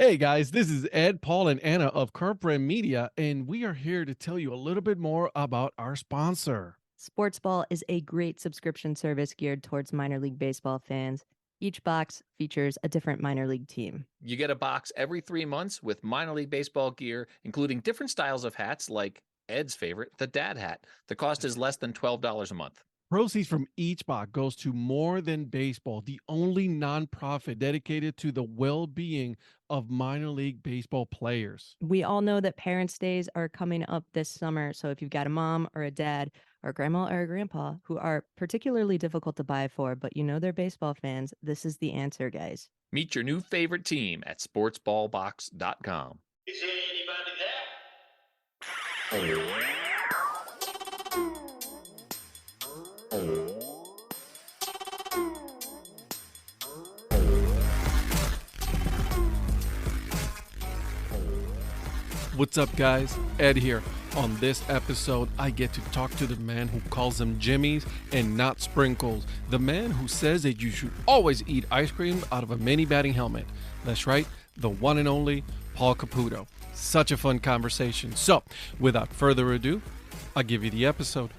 Hey guys, this is Ed, Paul, and Anna of Current Brand Media, and we are here to tell you a little bit more about our sponsor. Sportsball is a great subscription service geared towards minor league baseball fans. Each box features a different minor league team. You get a box every 3 months with minor league baseball gear, including different styles of hats like Ed's favorite, the dad hat. The cost is less than $12 a month. Proceeds from each box goes to More Than Baseball, the only nonprofit dedicated to the well-being of minor league baseball players. We all know that Parents' Days are coming up this summer, so if you've got a mom or a dad or a grandma or a grandpa who are particularly difficult to buy for, but you know they're baseball fans, this is the answer, guys. Meet your new favorite team at sportsballbox.com. Is there anybody What's up, guys? Ed here. On this episode, I get to talk to the man who calls them jimmies and not sprinkles. The man who says that you should always eat ice cream out of a mini batting helmet. That's right, the one and only Paul Caputo. Such a fun conversation. So, without further ado, I'll give you the episode.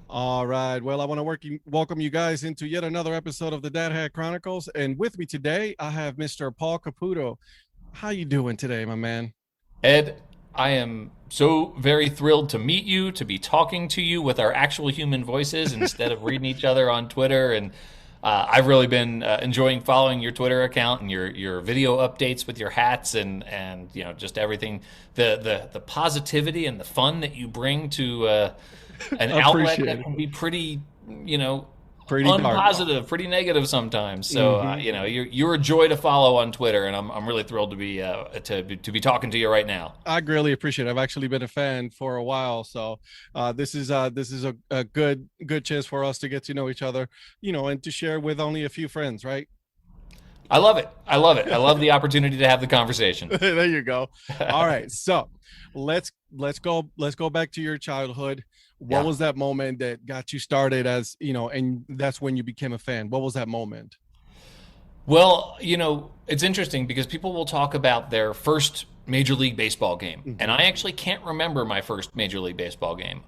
All right. Well, I want to welcome you guys into yet another episode of the Dad Hat Chronicles. And with me today, I have Mr. Paul Caputo. How you doing today, my man? Ed, I am so very thrilled to meet you, to be talking to you with our actual human voices instead of reading each other on Twitter. And I've really been enjoying following your Twitter account and your video updates with your hats and you know, just everything, the positivity and the fun that you bring to an outlet that can be pretty, you know, pretty unpositive, dark. Pretty negative sometimes. So you know, you're a joy to follow on Twitter, and I'm really thrilled to be talking to you right now. I greatly appreciate it. I've actually been a fan for a while, so this is a good chance for us to get to know each other, you know, and to share with only a few friends, right? I love it. I love the opportunity to have the conversation. There you go. All right, so let's go back to your childhood. What was that moment that got you started, as you know, and that's when you became a fan? What was that moment? Well, you know, it's interesting because people will talk about their first Major League Baseball game, and I actually can't remember my first Major League Baseball game.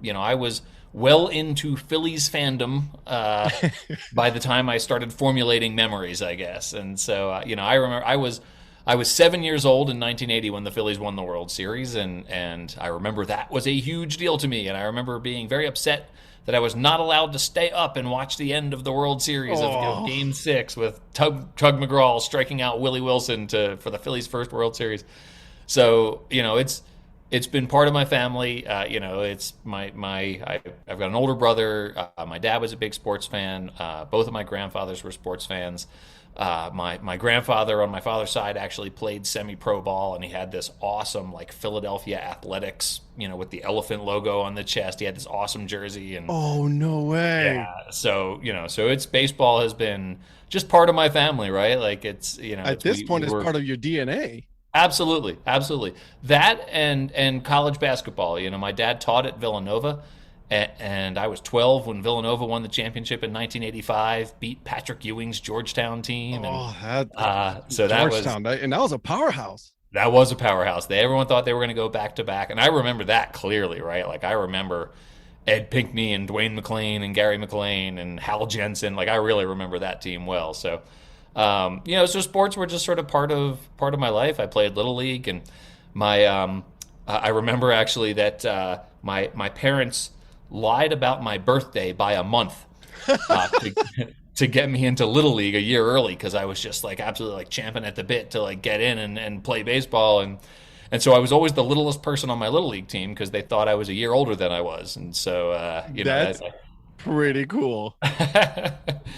You know, I was well into Phillies fandom by the time I started formulating memories, I guess. And so, you know, I remember I was 7 years old in 1980 when the Phillies won the World Series, and I remember that was a huge deal to me. And I remember being very upset that I was not allowed to stay up and watch the end of the World Series of Game 6 with Tug McGraw striking out Willie Wilson for the Phillies' first World Series. So, you know, it's been part of my family. You know, it's I've got an older brother. My dad was a big sports fan. Both of my grandfathers were sports fans. My grandfather on my father's side actually played semi-pro ball, and he had this awesome like Philadelphia Athletics, you know, with the elephant logo on the chest. He had this awesome jersey, and oh, no way. Yeah, so you know, so it's baseball has been just part of my family, right? Like it's, you know, at this point it's part of your DNA. Absolutely. That and college basketball. You know, my dad taught at Villanova. And I was 12 when Villanova won the championship in 1985, beat Patrick Ewing's Georgetown team. And, so that was and that was a powerhouse. That was a powerhouse. Everyone thought they were going to go back to back, and I remember that clearly, right? Like I remember Ed Pinckney and Dwayne McClain and Gary McClain and Hal Jensen. Like I really remember that team well. So, you know, so sports were just sort of part of my life. I played Little League, and I remember actually that my parents lied about my birthday by a month to get me into Little League a year early, because I was just like absolutely like champing at the bit to like get in and play baseball, and so I was always the littlest person on my Little League team because they thought I was a year older than I was, and so you know, that's pretty cool.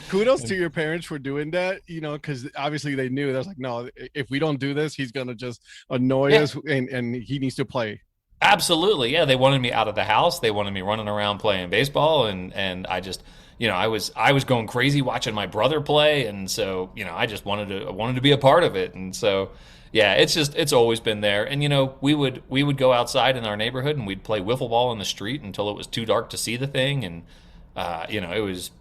Kudos to your parents for doing that, you know, because obviously they knew. They was like, no, if we don't do this, he's gonna just annoy us, and he needs to play. Absolutely, yeah. They wanted me out of the house. They wanted me running around playing baseball, and I just, you know, I was going crazy watching my brother play, and so, you know, I just wanted to be a part of it, and so, yeah, it's always been there. And you know, we would go outside in our neighborhood and we'd play wiffle ball in the street until it was too dark to see the thing, and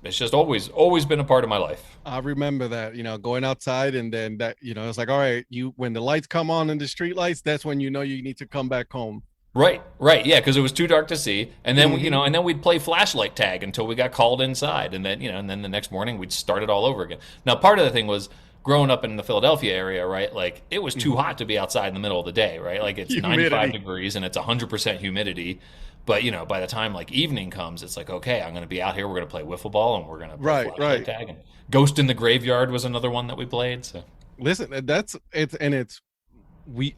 it's just always been a part of my life. I remember that, going outside and then that, it's like, all right, when the lights come on in the street lights, that's when you know you need to come back home. Right, yeah, because it was too dark to see, and then Mhm. and then we'd play flashlight tag until we got called inside, and then and then the next morning we'd start it all over again. Now, part of the thing was growing up in the Philadelphia area, right? Like it was too hot to be outside in the middle of the day, right? Like it's 95 degrees and it's 100% humidity. But by the time like evening comes, it's like, okay, I'm going to be out here. We're going to play wiffle ball and we're going to play flashlight tag. And Ghost in the Graveyard was another one that we played. So listen,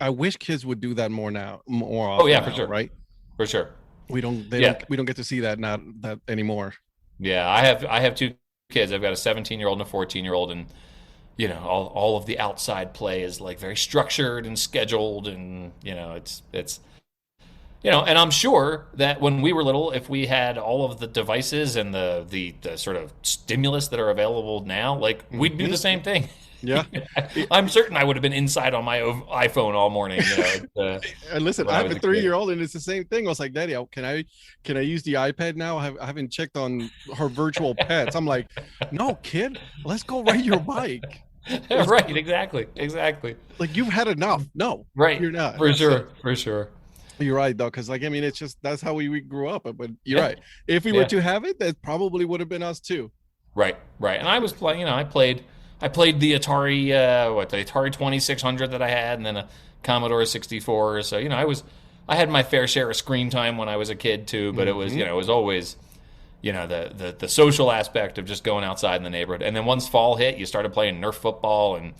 I wish kids would do that more often. Oh yeah, for now, sure, right? For sure. We don't get to see that anymore. Yeah, I have two kids. I've got a 17-year-old and a 14-year-old, and all of the outside play is like very structured and scheduled, and it's and I'm sure that when we were little, if we had all of the devices and the sort of stimulus that are available now, like we'd do the same thing. Yeah. I'm certain I would have been inside on my iPhone all morning. And listen, I have a 3-year-old and it's the same thing. I was like, Daddy, can I use the iPad now? I haven't checked on her virtual pets. I'm like, no, kid, let's go ride your bike. Right, exactly. Like you've had enough. No, right. You're not. For sure. You're right, though, because it's just that's how we grew up. But you're right. If we were to have it, that probably would have been us too. Right. And I was playing. I played the Atari, the Atari 2600 that I had, and then a Commodore 64. So I had my fair share of screen time when I was a kid too. But it was it was always the social aspect of just going outside in the neighborhood. And then once fall hit, you started playing Nerf football, and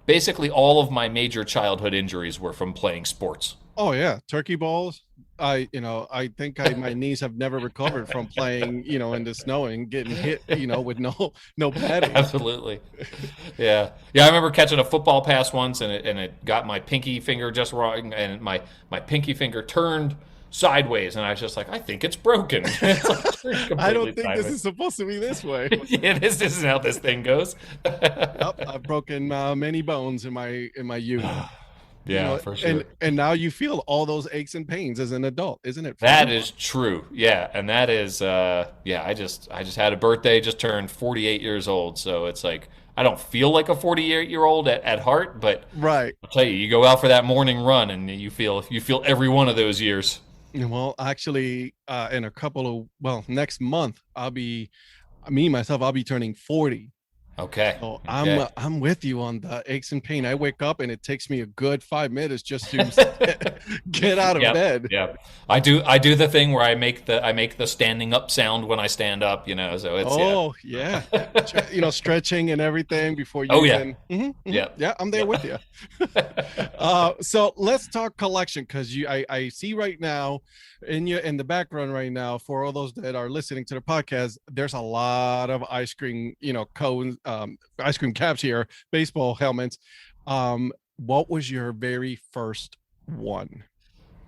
basically all of my major childhood injuries were from playing sports. Oh yeah, turkey balls. I think my knees have never recovered from playing, in the snow and getting hit, with no padding. Absolutely. Yeah. I remember catching a football pass once and it got my pinky finger just wrong, and my pinky finger turned sideways, and I was just like, I think it's broken. It's like I don't think this is supposed to be this way. Yeah, this isn't how this thing goes. Yep, I've broken many bones in my youth. Yeah, for sure. And now you feel all those aches and pains as an adult, isn't it? That is true. Yeah, and that is I just had a birthday, just turned 48 years old, so it's like I don't feel like a 48-year-old at heart, but right. I'll tell you, you go out for that morning run and you feel every one of those years. Well, actually, in next month I'll be turning 40. Okay. So I'm with you on the aches and pain. I wake up and it takes me a good 5 minutes just to get out of bed. Yeah. I do the thing where I make the standing up sound when I stand up, so it's stretching and everything before you Yeah, I'm there with you. So let's talk collection, because I see right now in the background right now, for all those that are listening to the podcast, there's a lot of ice cream, cones, ice cream caps here, baseball helmets. What was your very first one?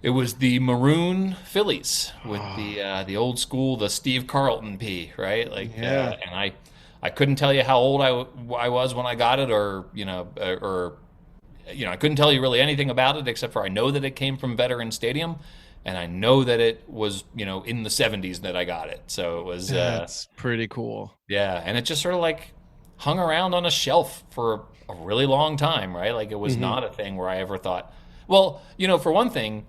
It was the maroon Phillies with the old school, the Steve Carlton P, right? Like, and I couldn't tell you how old I was when I got it, or I couldn't tell you really anything about it except for I know that it came from Veterans Stadium. And I know that it was, in the 70s that I got it. So it was... That's pretty cool. Yeah, and it just sort of like hung around on a shelf for a really long time, right? Like it was not a thing where I ever thought... Well, for one thing,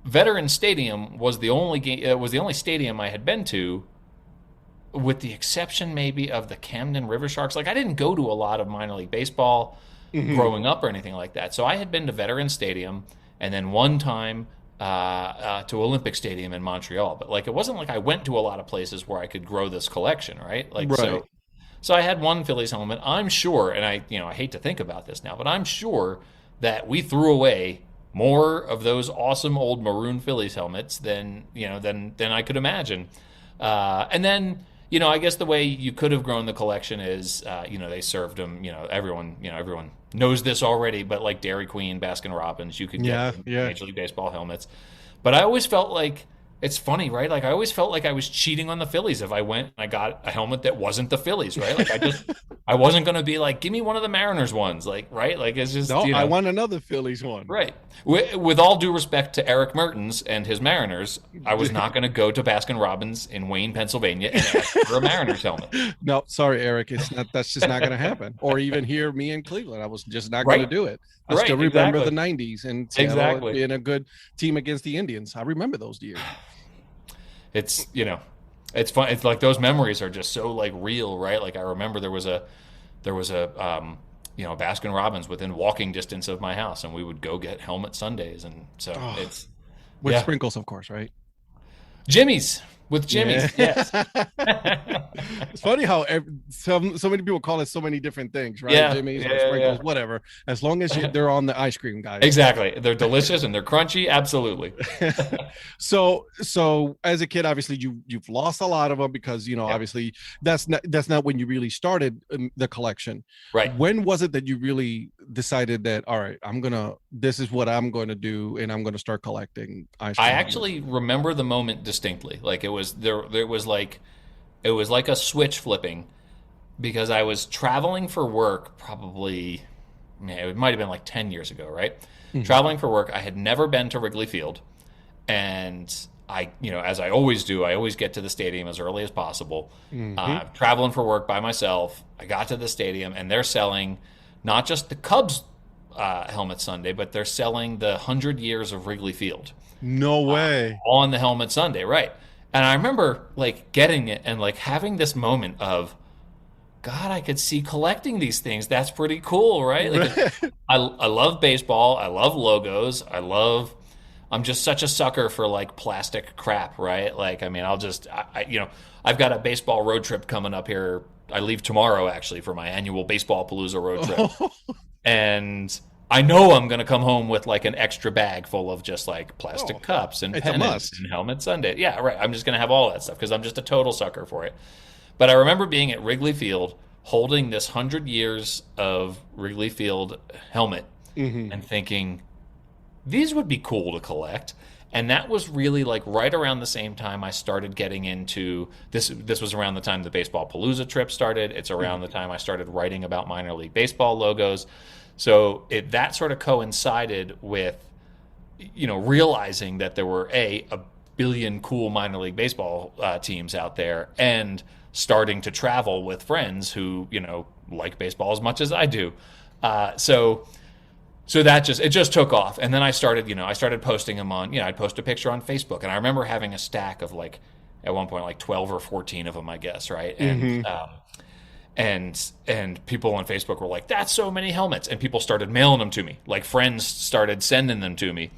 Veterans Stadium was the only stadium I had been to, with the exception maybe of the Camden River Sharks. Like I didn't go to a lot of minor league baseball growing up or anything like that. So I had been to Veterans Stadium, and then one time... to Olympic Stadium in Montreal, but like it wasn't like I went to a lot of places where I could grow this collection, right? Like right. So I had one Phillies helmet. I'm sure, and I hate to think about this now, but I'm sure that we threw away more of those awesome old maroon Phillies helmets than I could imagine. And then I guess the way you could have grown the collection is they served them. Everyone knows this already, but like Dairy Queen, Baskin Robbins, you could get Major League Baseball helmets. But I always felt like it's funny, right? Like I always felt like I was cheating on the Phillies if I went and I got a helmet that wasn't the Phillies, right? Like I wasn't going to be like, give me one of the Mariners ones, like, right? Like it's just, No, I want another Phillies one. right. With all due respect to Eric Mertens and his Mariners, I was not going to go to Baskin Robbins in Wayne, Pennsylvania, and ask for a Mariners helmet. No, sorry, Eric. It's not. That's just not going to happen. Or even here, me in Cleveland, I was just not going to do it. I still remember the '90s and Seattle being a good team against the Indians. I remember those years. It's it's fun. It's like those memories are just so like real, right? Like I remember there was a Baskin Robbins within walking distance of my house, and we would go get helmet Sundays, and so it's with sprinkles, of course, right? Jimmy's. With Jimmy's, yes. It's funny how so many people call it so many different things, right? Yeah, Jimmy's or sprinkles, whatever. As long as they're on the ice cream, guys. Exactly. They're delicious and they're crunchy. Absolutely. So as a kid, obviously you've lost a lot of them because obviously that's not when you really started the collection. Right. When was it that you really decided that, all right, this is what I'm going to do, and I'm going to start collecting ice cream? I actually remember the moment distinctly. Like it was like a switch flipping, because I was traveling for work probably, it might have been like 10 years ago, right? Mm-hmm. Traveling for work. I had never been to Wrigley Field, and I, as I always do, I always get to the stadium as early as possible. Mm-hmm. Traveling for work by myself. I got to the stadium, and they're selling not just the Cubs helmet Sunday, but they're selling the 100 years of Wrigley Field. No way. On the helmet Sunday, right? And I remember like getting it and like having this moment of, God, I could see collecting these things. That's pretty cool, right? Like, I love baseball. I love logos. I'm just such a sucker for like plastic crap, right? Like, I mean, I've got a baseball road trip coming up here. I leave tomorrow actually for my annual Baseball Palooza road trip. And I know I'm going to come home with like an extra bag full of just like plastic cups and pennants and helmet Sunday. Yeah, right. I'm just going to have all that stuff because I'm just a total sucker for it. But I remember being at Wrigley Field holding this 100 years of Wrigley Field helmet and thinking, these would be cool to collect. And that was really like right around the same time I started getting into this. This was around the time the Baseball Palooza trip started. It's around the time I started writing about minor league baseball logos. So that sort of coincided with, realizing that there were a billion cool minor league baseball teams out there, and starting to travel with friends who, like baseball as much as I do. So that just took off. And then I started posting them on, I'd post a picture on Facebook. And I remember having a stack of like, at one point, like 12 or 14 of them, I guess. Right. And people on Facebook were like, that's so many helmets. And people started mailing them to me. Like friends started sending them to me.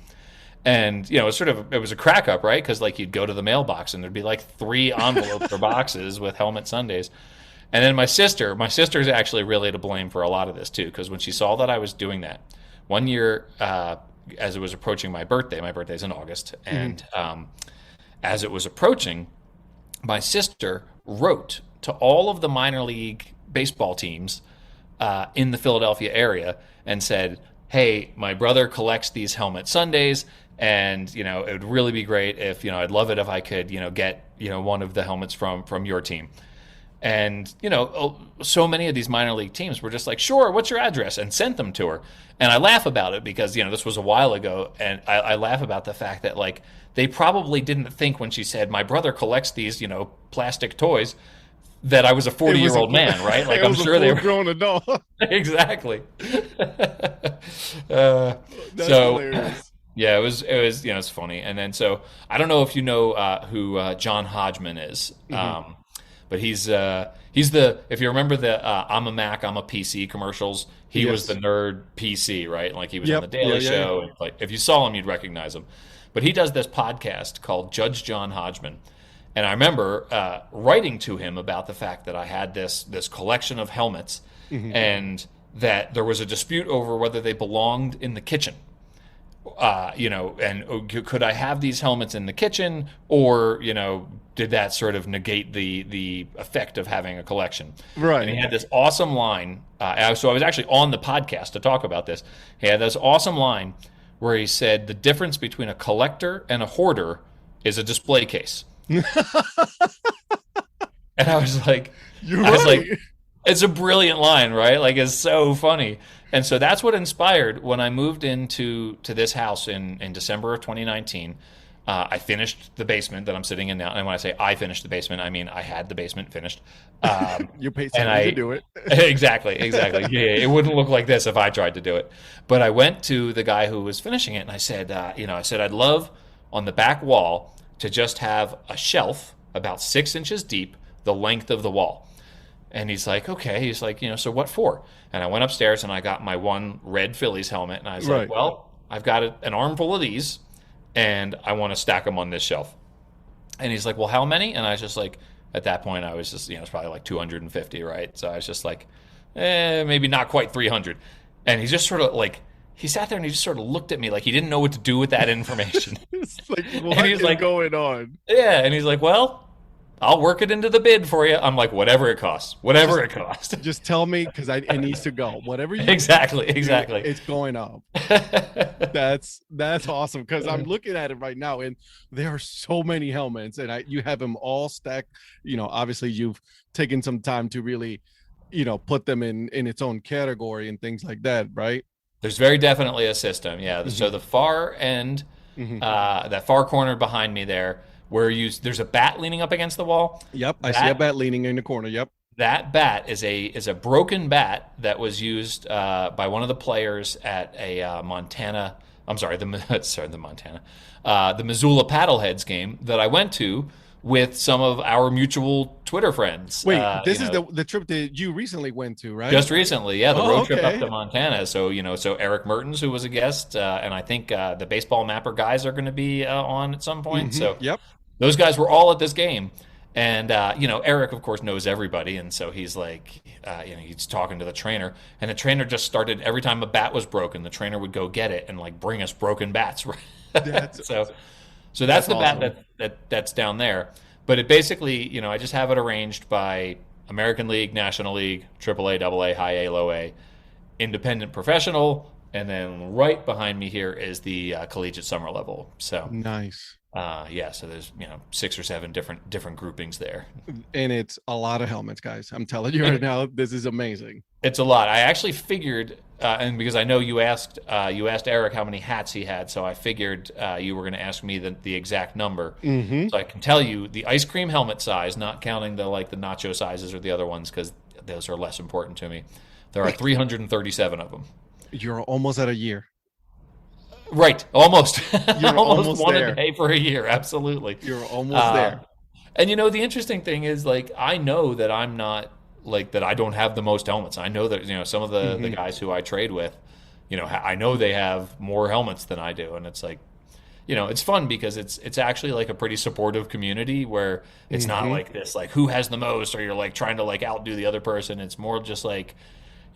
And, it was a crack up, right? Because like you'd go to the mailbox and there'd be like 3 envelopes or boxes with helmet Sundays. And then my sister's actually really to blame for a lot of this too. Because when she saw that I was doing that, one year, as it was approaching my birthday's in August. And as it was approaching, my sister wrote to all of the minor league baseball teams in the Philadelphia area and said, hey, my brother collects these helmet Sundays, and it would really be great if I'd love it if I could get one of the helmets from your team. And so many of these minor league teams were just like, sure, what's your address, and sent them to her. And I laugh about it because this was a while ago, and I laugh about the fact that like they probably didn't think when she said my brother collects these plastic toys that I was a 40-year-old man, right? Like I'm sure they were grown adult. Exactly. That's hilarious. Yeah, it was it's funny. And then so I don't know if you know who John Hodgman is, but he's if you remember the I'm a Mac, I'm a PC commercials. He was the nerd PC, right? Like he was on the Daily Show. And like if you saw him, you'd recognize him. But he does this podcast called Judge John Hodgman. And I remember writing to him about the fact that I had this collection of helmets, and that there was a dispute over whether they belonged in the kitchen. And could I have these helmets in the kitchen, or did that sort of negate the effect of having a collection? Right. And he had this awesome line. So I was actually on the podcast to talk about this. He had this awesome line where he said the difference between a collector and a hoarder is a display case. And I was like, You're I was right. like, it's a brilliant line, right? Like it's so funny. And so that's what inspired when I moved into this house in December of 2019. I finished the basement that I'm sitting in now. And when I say I finished the basement, I mean I had the basement finished. You paid And somebody to do it. exactly. Yeah, it wouldn't look like this if I tried to do it. But I went to the guy who was finishing it, and I said, I said I'd love on the back wall to just have a shelf about 6 inches deep, the length of the wall. And he's like, okay. He's like, so what for? And I went upstairs and I got my one red Phillies helmet, and I was Right. like, well, I've got an armful of these, and I want to stack them on this shelf. And he's like, well, how many? And I was just like, at that point, I was just, it's probably like 250, right? So I was just like, maybe not quite 300. And he just sort of like, he sat there and he just sort of looked at me like he didn't know what to do with that information. It's like, what he's is like- going on? Yeah. And he's like, well, I'll work it into the bid for you. I'm like, whatever it costs, it costs. Just tell me, because it needs to go. Whatever you Exactly. it's going up. That's awesome, because I'm looking at it right now, and there are so many helmets, and you have them all stacked. Obviously you've taken some time to really, put them in its own category and things like that, right? There's very definitely a system. Yeah. So the far end, that far corner behind me there, where there's a bat leaning up against the wall. Yep, I see a bat leaning in the corner. Yep. That bat is a broken bat that was used by one of the players at a Montana. I'm sorry, the Montana, the Missoula Paddleheads game that I went to with some of our mutual Twitter friends. Wait, this is the trip that you recently went to, right? Just recently, yeah, the road trip up okay. to Montana. So so Eric Mertens, who was a guest, and I think the Baseball Mapper guys are going to be on at some point. So Yep. those guys were all at this game. And, Eric, of course, knows everybody. And so he's like, he's talking to the trainer. And the trainer just started, every time a bat was broken, the trainer would go get it and, like, bring us broken bats. So that's the awesome. bat that's down there. But it basically, I just have it arranged by American League, National League, AAA, AA, High A, Low A, Independent Professional. And then right behind me here is the collegiate summer level. So Nice. so there's 6 or 7 different groupings there. And it's a lot of helmets, guys. I'm telling you right now, this is amazing. It's a lot. I actually figured, and because I know you asked Eric how many hats he had, so I figured you were going to ask me the exact number. So I can tell you the IceCream helmet size, not counting the nacho sizes or the other ones, because those are less important to me. There are 337 of them. You're almost at a year. Right, almost. You're almost one there. a day for a year. Absolutely. You're almost there. And the interesting thing is, I know that I'm not that I don't have the most helmets. I know that some of the guys who I trade with, I know they have more helmets than I do, and it's like, it's fun because it's actually like a pretty supportive community where it's not like this who has the most, or you're trying to outdo the other person. It's more just like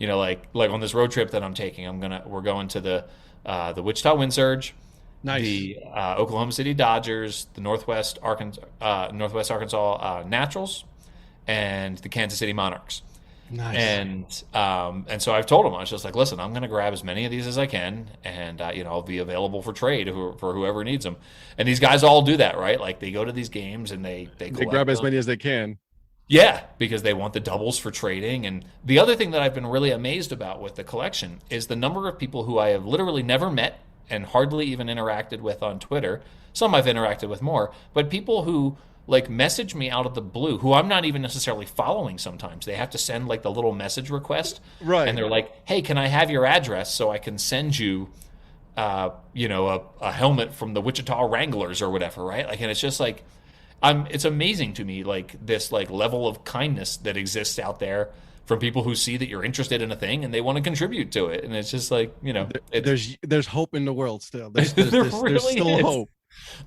on this road trip that I'm taking, we're going to the Wichita Wind Surge, Nice. the Oklahoma City Dodgers, the Northwest Arkansas Naturals, and the Kansas City Monarchs. Nice. And so I've told them, I was just like, listen, I'm going to grab as many of these as I can, and I'll be available for trade for whoever needs them. And these guys all do that, right? They go to these games and they grab as them. many as they can. Yeah, because they want the doubles for trading. And the other thing that I've been really amazed about with the collection is the number of people who I have literally never met and hardly even interacted with on Twitter. Some I've interacted with more, but people who message me out of the blue, who I'm not even necessarily following sometimes. They have to send the little message request. Right. And they're like, hey, can I have your address so I can send you, a helmet from the Wichita Wranglers or whatever, right? And it's just it's amazing to me, this level of kindness that exists out there from people who see that you're interested in a thing and they want to contribute to it. And it's just there's hope in the world still. There's really still is. hope.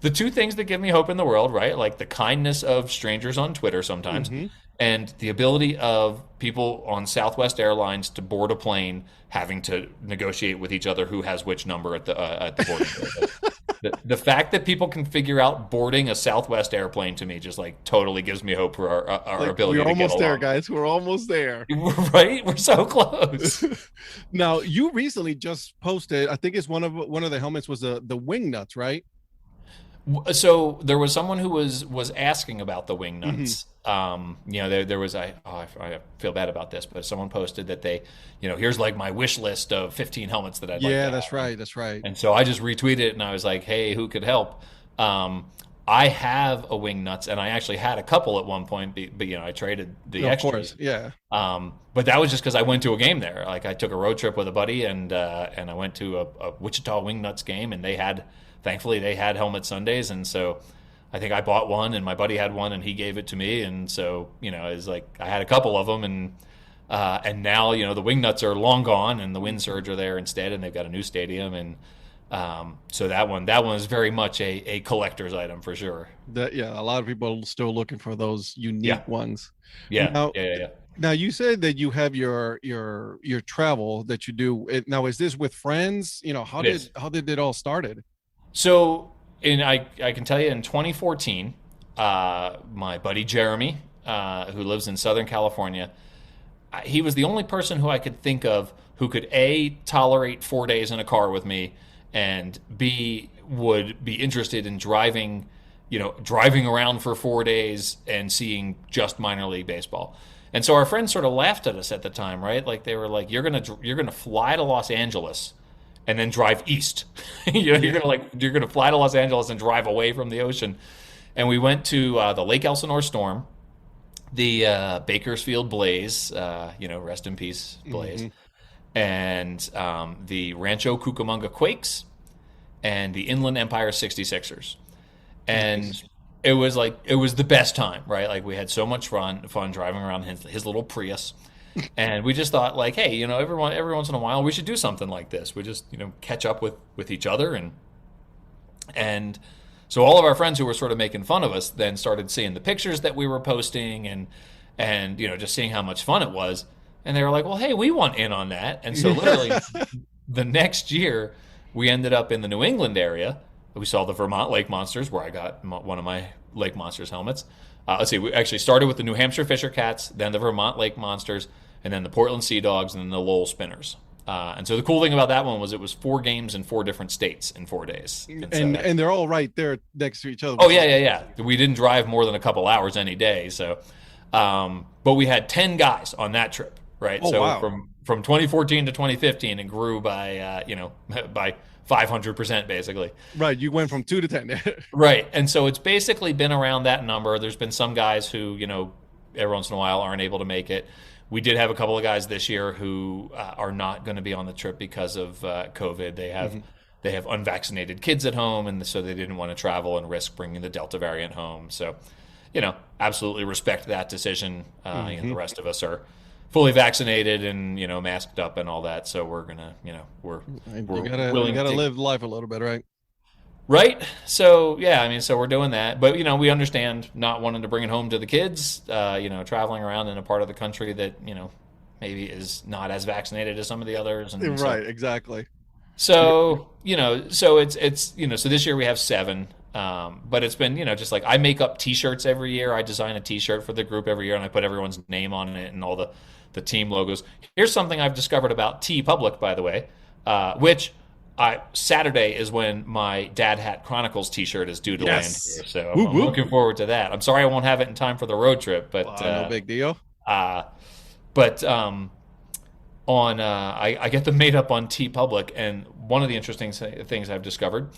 The two things that give me hope in the world, right? The kindness of strangers on Twitter sometimes, and the ability of people on Southwest Airlines to board a plane having to negotiate with each other who has which number at the boarding gate. The fact that people can figure out boarding a Southwest airplane to me just totally gives me hope for our ability to get along. We're almost there, guys. We're almost there. Right? We're so close. Now, you recently just posted, I think it's one of the helmets was the wing nuts, right? So there was someone who was asking about the wing Hmm. nuts. There was I feel bad about this, but someone posted that they, here's like my wish list of 15 helmets that I'd like Yeah, to have. that's right. That's right. And so I just retweeted it and I was like, hey, who could help? Um, I have a wing nuts and I actually had a couple at one point, but I traded the Of extras. course. Yeah. But that was just because I went to a game there. Like I took a road trip with a buddy and I went to a Wichita Wing Nuts game and thankfully they had helmet Sundays, and so I think I bought one and my buddy had one and he gave it to me, and so it was like I had a couple of them, and now the wing nuts are long gone and the wind surge are there instead, and they've got a new stadium, and so that one is very much a collector's item for sure. Yeah, a lot of people are still looking for those Yeah, unique ones. yeah, Now, yeah, yeah, yeah. now you said that you have your travel that you do. Now, is this with friends? How It is. did it all started? So, I can tell you in 2014, my buddy Jeremy, who lives in Southern California, he was the only person who I could think of who could A, tolerate 4 days in a car with me, and B, would be interested in driving around for 4 days and seeing just minor league baseball. And so our friends sort of laughed at us at the time, right? Like they were like, "You're gonna fly to Los Angeles and then drive east. You're gonna fly to Los Angeles and drive away from the ocean." And we went to the Lake Elsinore Storm, the Bakersfield Blaze, rest in peace, Blaze, Hmm. and the Rancho Cucamonga Quakes, and the Inland Empire 66ers. And Nice. it was the best time, right? Like we had so much fun driving around his little Prius. And we just thought like, hey, every once in a while we should do something like this. We just, catch up with each other, and so all of our friends who were sort of making fun of us then started seeing the pictures that we were posting, and just seeing how much fun it was. And they were like, well, hey, we want in on that. And so literally the next year we ended up in the New England area. We saw the Vermont Lake Monsters, where I got one of my Lake Monsters helmets. Let's see, we actually started with the New Hampshire Fisher Cats, then the Vermont Lake Monsters, and then the Portland Sea Dogs, and then the Lowell Spinners. And so the cool thing about that one was it was 4 games in 4 different states in 4 days. And so And they're all right there next to each other, oh which yeah, is yeah, yeah. We didn't drive more than a couple hours any day, so but we had 10 guys on that trip, right? oh So wow. from 2014 to 2015, it grew by by 500% basically. Right. You went from 2 to 10. Right. And so it's basically been around that number. There's been some guys who, every once in a while aren't able to make it. We did have a couple of guys this year who are not going to be on the trip because of COVID. Mhm. They have unvaccinated kids at home, and so they didn't want to travel and risk bringing the Delta variant home. So, absolutely respect that decision. The Mhm. rest of us are fully vaccinated and masked up and all that. So we're gonna, And we're you willing to gotta take. live life a little bit, right? Right. So yeah, I mean, so we're doing that, but we understand not wanting to bring it home to the kids. Traveling around in a part of the country that maybe is not as vaccinated as some of the others, and so Right. Exactly. so this year we have 7, but it's been just like I make up T-shirts every year. I design a T-shirt for the group every year, and I put everyone's name on it and all the team logos. Here's something I've discovered about T Public, by the way, which. Saturday is when my Dad Hat Chronicles T-shirt is due to land Yes. here, so Whoop, I'm whoop. looking forward to that. I'm sorry I won't have it in time for the road trip, but No big deal. uh, but on I get them made up on T Public, and one of the interesting things I've discovered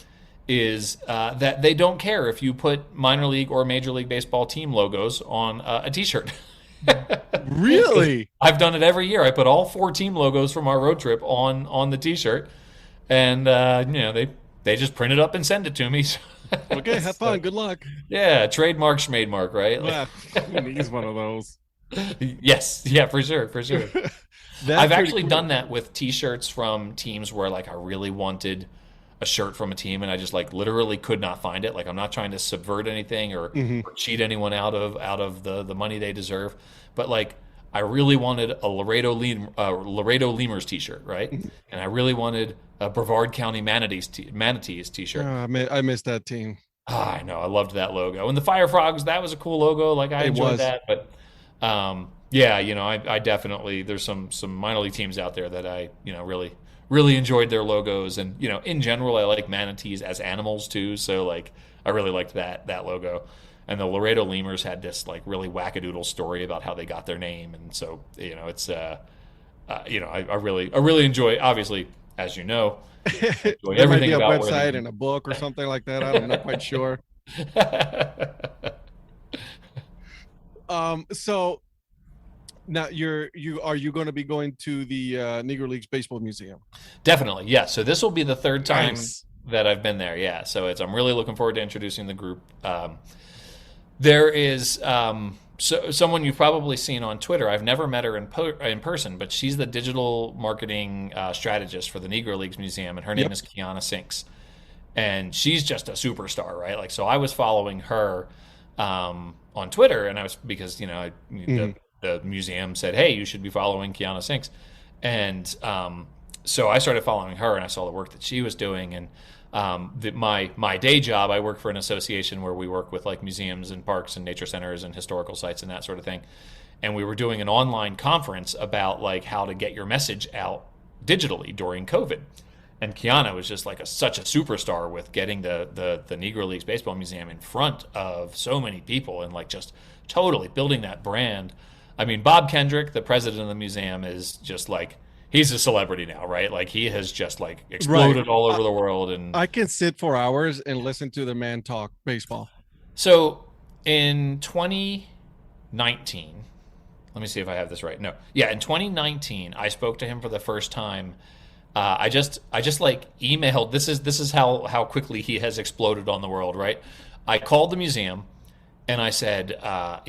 is that they don't care if you put minor league or major league baseball team logos on a T-shirt. Really? I've done it every year. I put all 4 team logos from our road trip on the T-shirt, and they just print it up and send it to me. Okay. Have So, fun. Good luck. yeah, trademark, schmademark, right? Yeah. He's one of those. Yes, yeah, for sure, for sure. That's I've pretty actually cool. done that with T-shirts from teams where like I really wanted a shirt from a team and I just like literally could not find it. Like I'm not trying to subvert anything Mhm. or cheat anyone out of the money they deserve, but like I really wanted a Laredo Lemurs T-shirt, right? Mhm. And I really wanted a Brevard County Manatees T-shirt. I missed that team. Ah, I know, I loved that logo. And the Fire Frogs, that was a cool logo. Like I It enjoyed was. that, but Yeah, I definitely, there's some minor league teams out there that I, really enjoyed their logos, and in general I like manatees as animals too, so like I really liked that logo. And the Laredo Lemurs had this like really wackadoodle story about how they got their name, and so it's I really enjoy, obviously, as you know, enjoy There might be everything a about website and a book or something like that. I'm not quite sure. So now are you going to be going to the Negro Leagues Baseball Museum? Definitely, yeah. So this will be the third time Nice. that I've been there. Yeah, so I'm really looking forward to introducing the group. There is someone you've probably seen on Twitter. I've never met her in person, but she's the digital marketing strategist for the Negro Leagues Museum, and her name is Kiana Sinks, and she's just a superstar, right? Like, so I was following her on Twitter, and I was because the museum said, "Hey, you should be following Kiana Sinks," and so I started following her, and I saw the work that she was doing, and my day job, I work for an association where we work with like museums and parks and nature centers and historical sites and that sort of thing. And we were doing an online conference about like how to get your message out digitally during COVID. And Kiana was just like such a superstar with getting the Negro Leagues Baseball Museum in front of so many people and like just totally building that brand. I mean, Bob Kendrick, the president of the museum, is just like, he's a celebrity now, right? Like he has just like exploded all over the world. And I can sit for hours and listen to the man talk baseball. So in 2019, let me see if I have this right. No, yeah, in 2019, I spoke to him for the first time. I just like emailed. This is how quickly he has exploded on the world, right? I called the museum and I said, I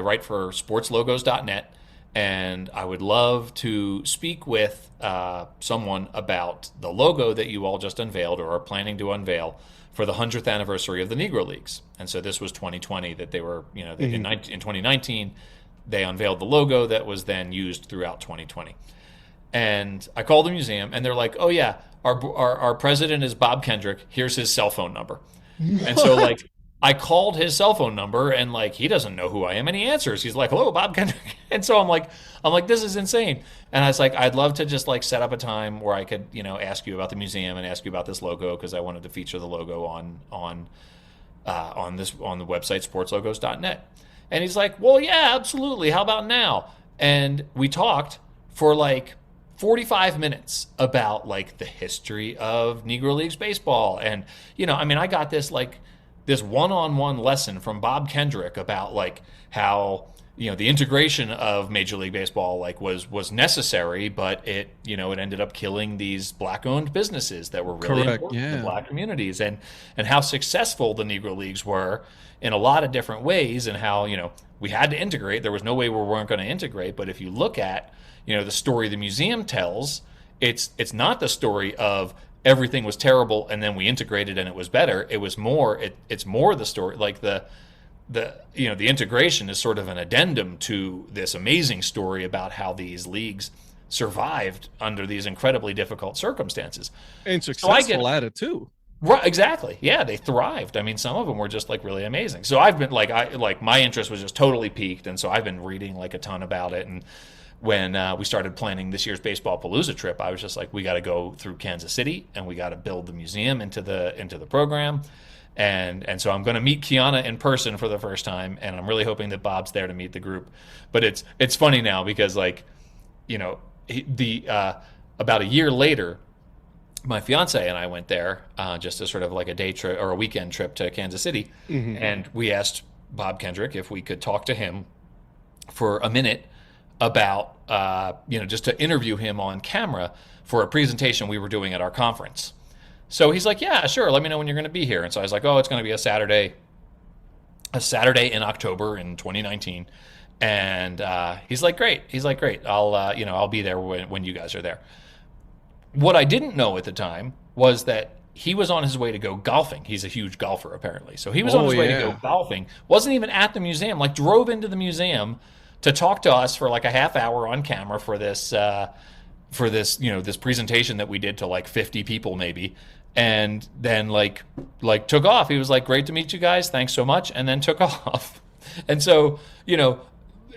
write for sportslogos.net. And I would love to speak with someone about the logo that you all just unveiled or are planning to unveil for the 100th anniversary of the Negro Leagues. And so this was 2020 that they were, in 2019, they unveiled the logo that was then used throughout 2020. And I called the museum, and they're like, "Oh yeah, our president is Bob Kendrick. Here's his cell phone number." And so like, I called his cell phone number, and like he doesn't know who I am, and he answers. He's like, "Hello, Bob Kendrick." And so I'm like, this is insane. And I was like, I'd love to just like set up a time where I could, ask you about the museum and ask you about this logo, because I wanted to feature the logo on the website sportslogos.net. And he's like, "Well, yeah, absolutely. How about now?" And we talked for like 45 minutes about like the history of Negro Leagues baseball, and I got this one-on-one lesson from Bob Kendrick about like how the integration of Major League Baseball like was necessary, but it ended up killing these black-owned businesses that were really important to black communities, and how successful the Negro Leagues were in a lot of different ways, and how we had to integrate. There was no way we weren't going to integrate. But if you look at the story the museum tells, it's not the story of everything was terrible and then we integrated and it was better. It was more. It's more the story, like the integration is sort of an addendum to this amazing story about how these leagues survived under these incredibly difficult circumstances and successful at it too. Right, exactly. Yeah, they thrived. I mean, some of them were just like really amazing. So I've been my interest was just totally piqued, and so I've been reading like a ton about it. And when we started planning this year's Baseball Palooza trip, I was just like, we got to go through Kansas City and we got to build the museum into the program. And so I'm going to meet Kiana in person for the first time, and I'm really hoping that Bob's there to meet the group. But it's funny now because about a year later, my fiance and I went there just as sort of like a day trip or a weekend trip to Kansas City, and we asked Bob Kendrick if we could talk to him for a minute about just to interview him on camera for a presentation we were doing at our conference. So he's like, "Yeah, sure. Let me know when you're going to be here." And so I was like, "Oh, it's going to be a Saturday in October in 2019." And he's like, "Great." He's like, "Great. I'll be there when you guys are there." What I didn't know at the time was that he was on his way to go golfing. He's a huge golfer, apparently. So he was on his way to go golfing. Wasn't even at the museum. Like drove into the museum to talk to us for like a half hour on camera for this this presentation that we did to like 50 people maybe, and then like took off. He was like, "Great to meet you guys, thanks so much," and then took off. And so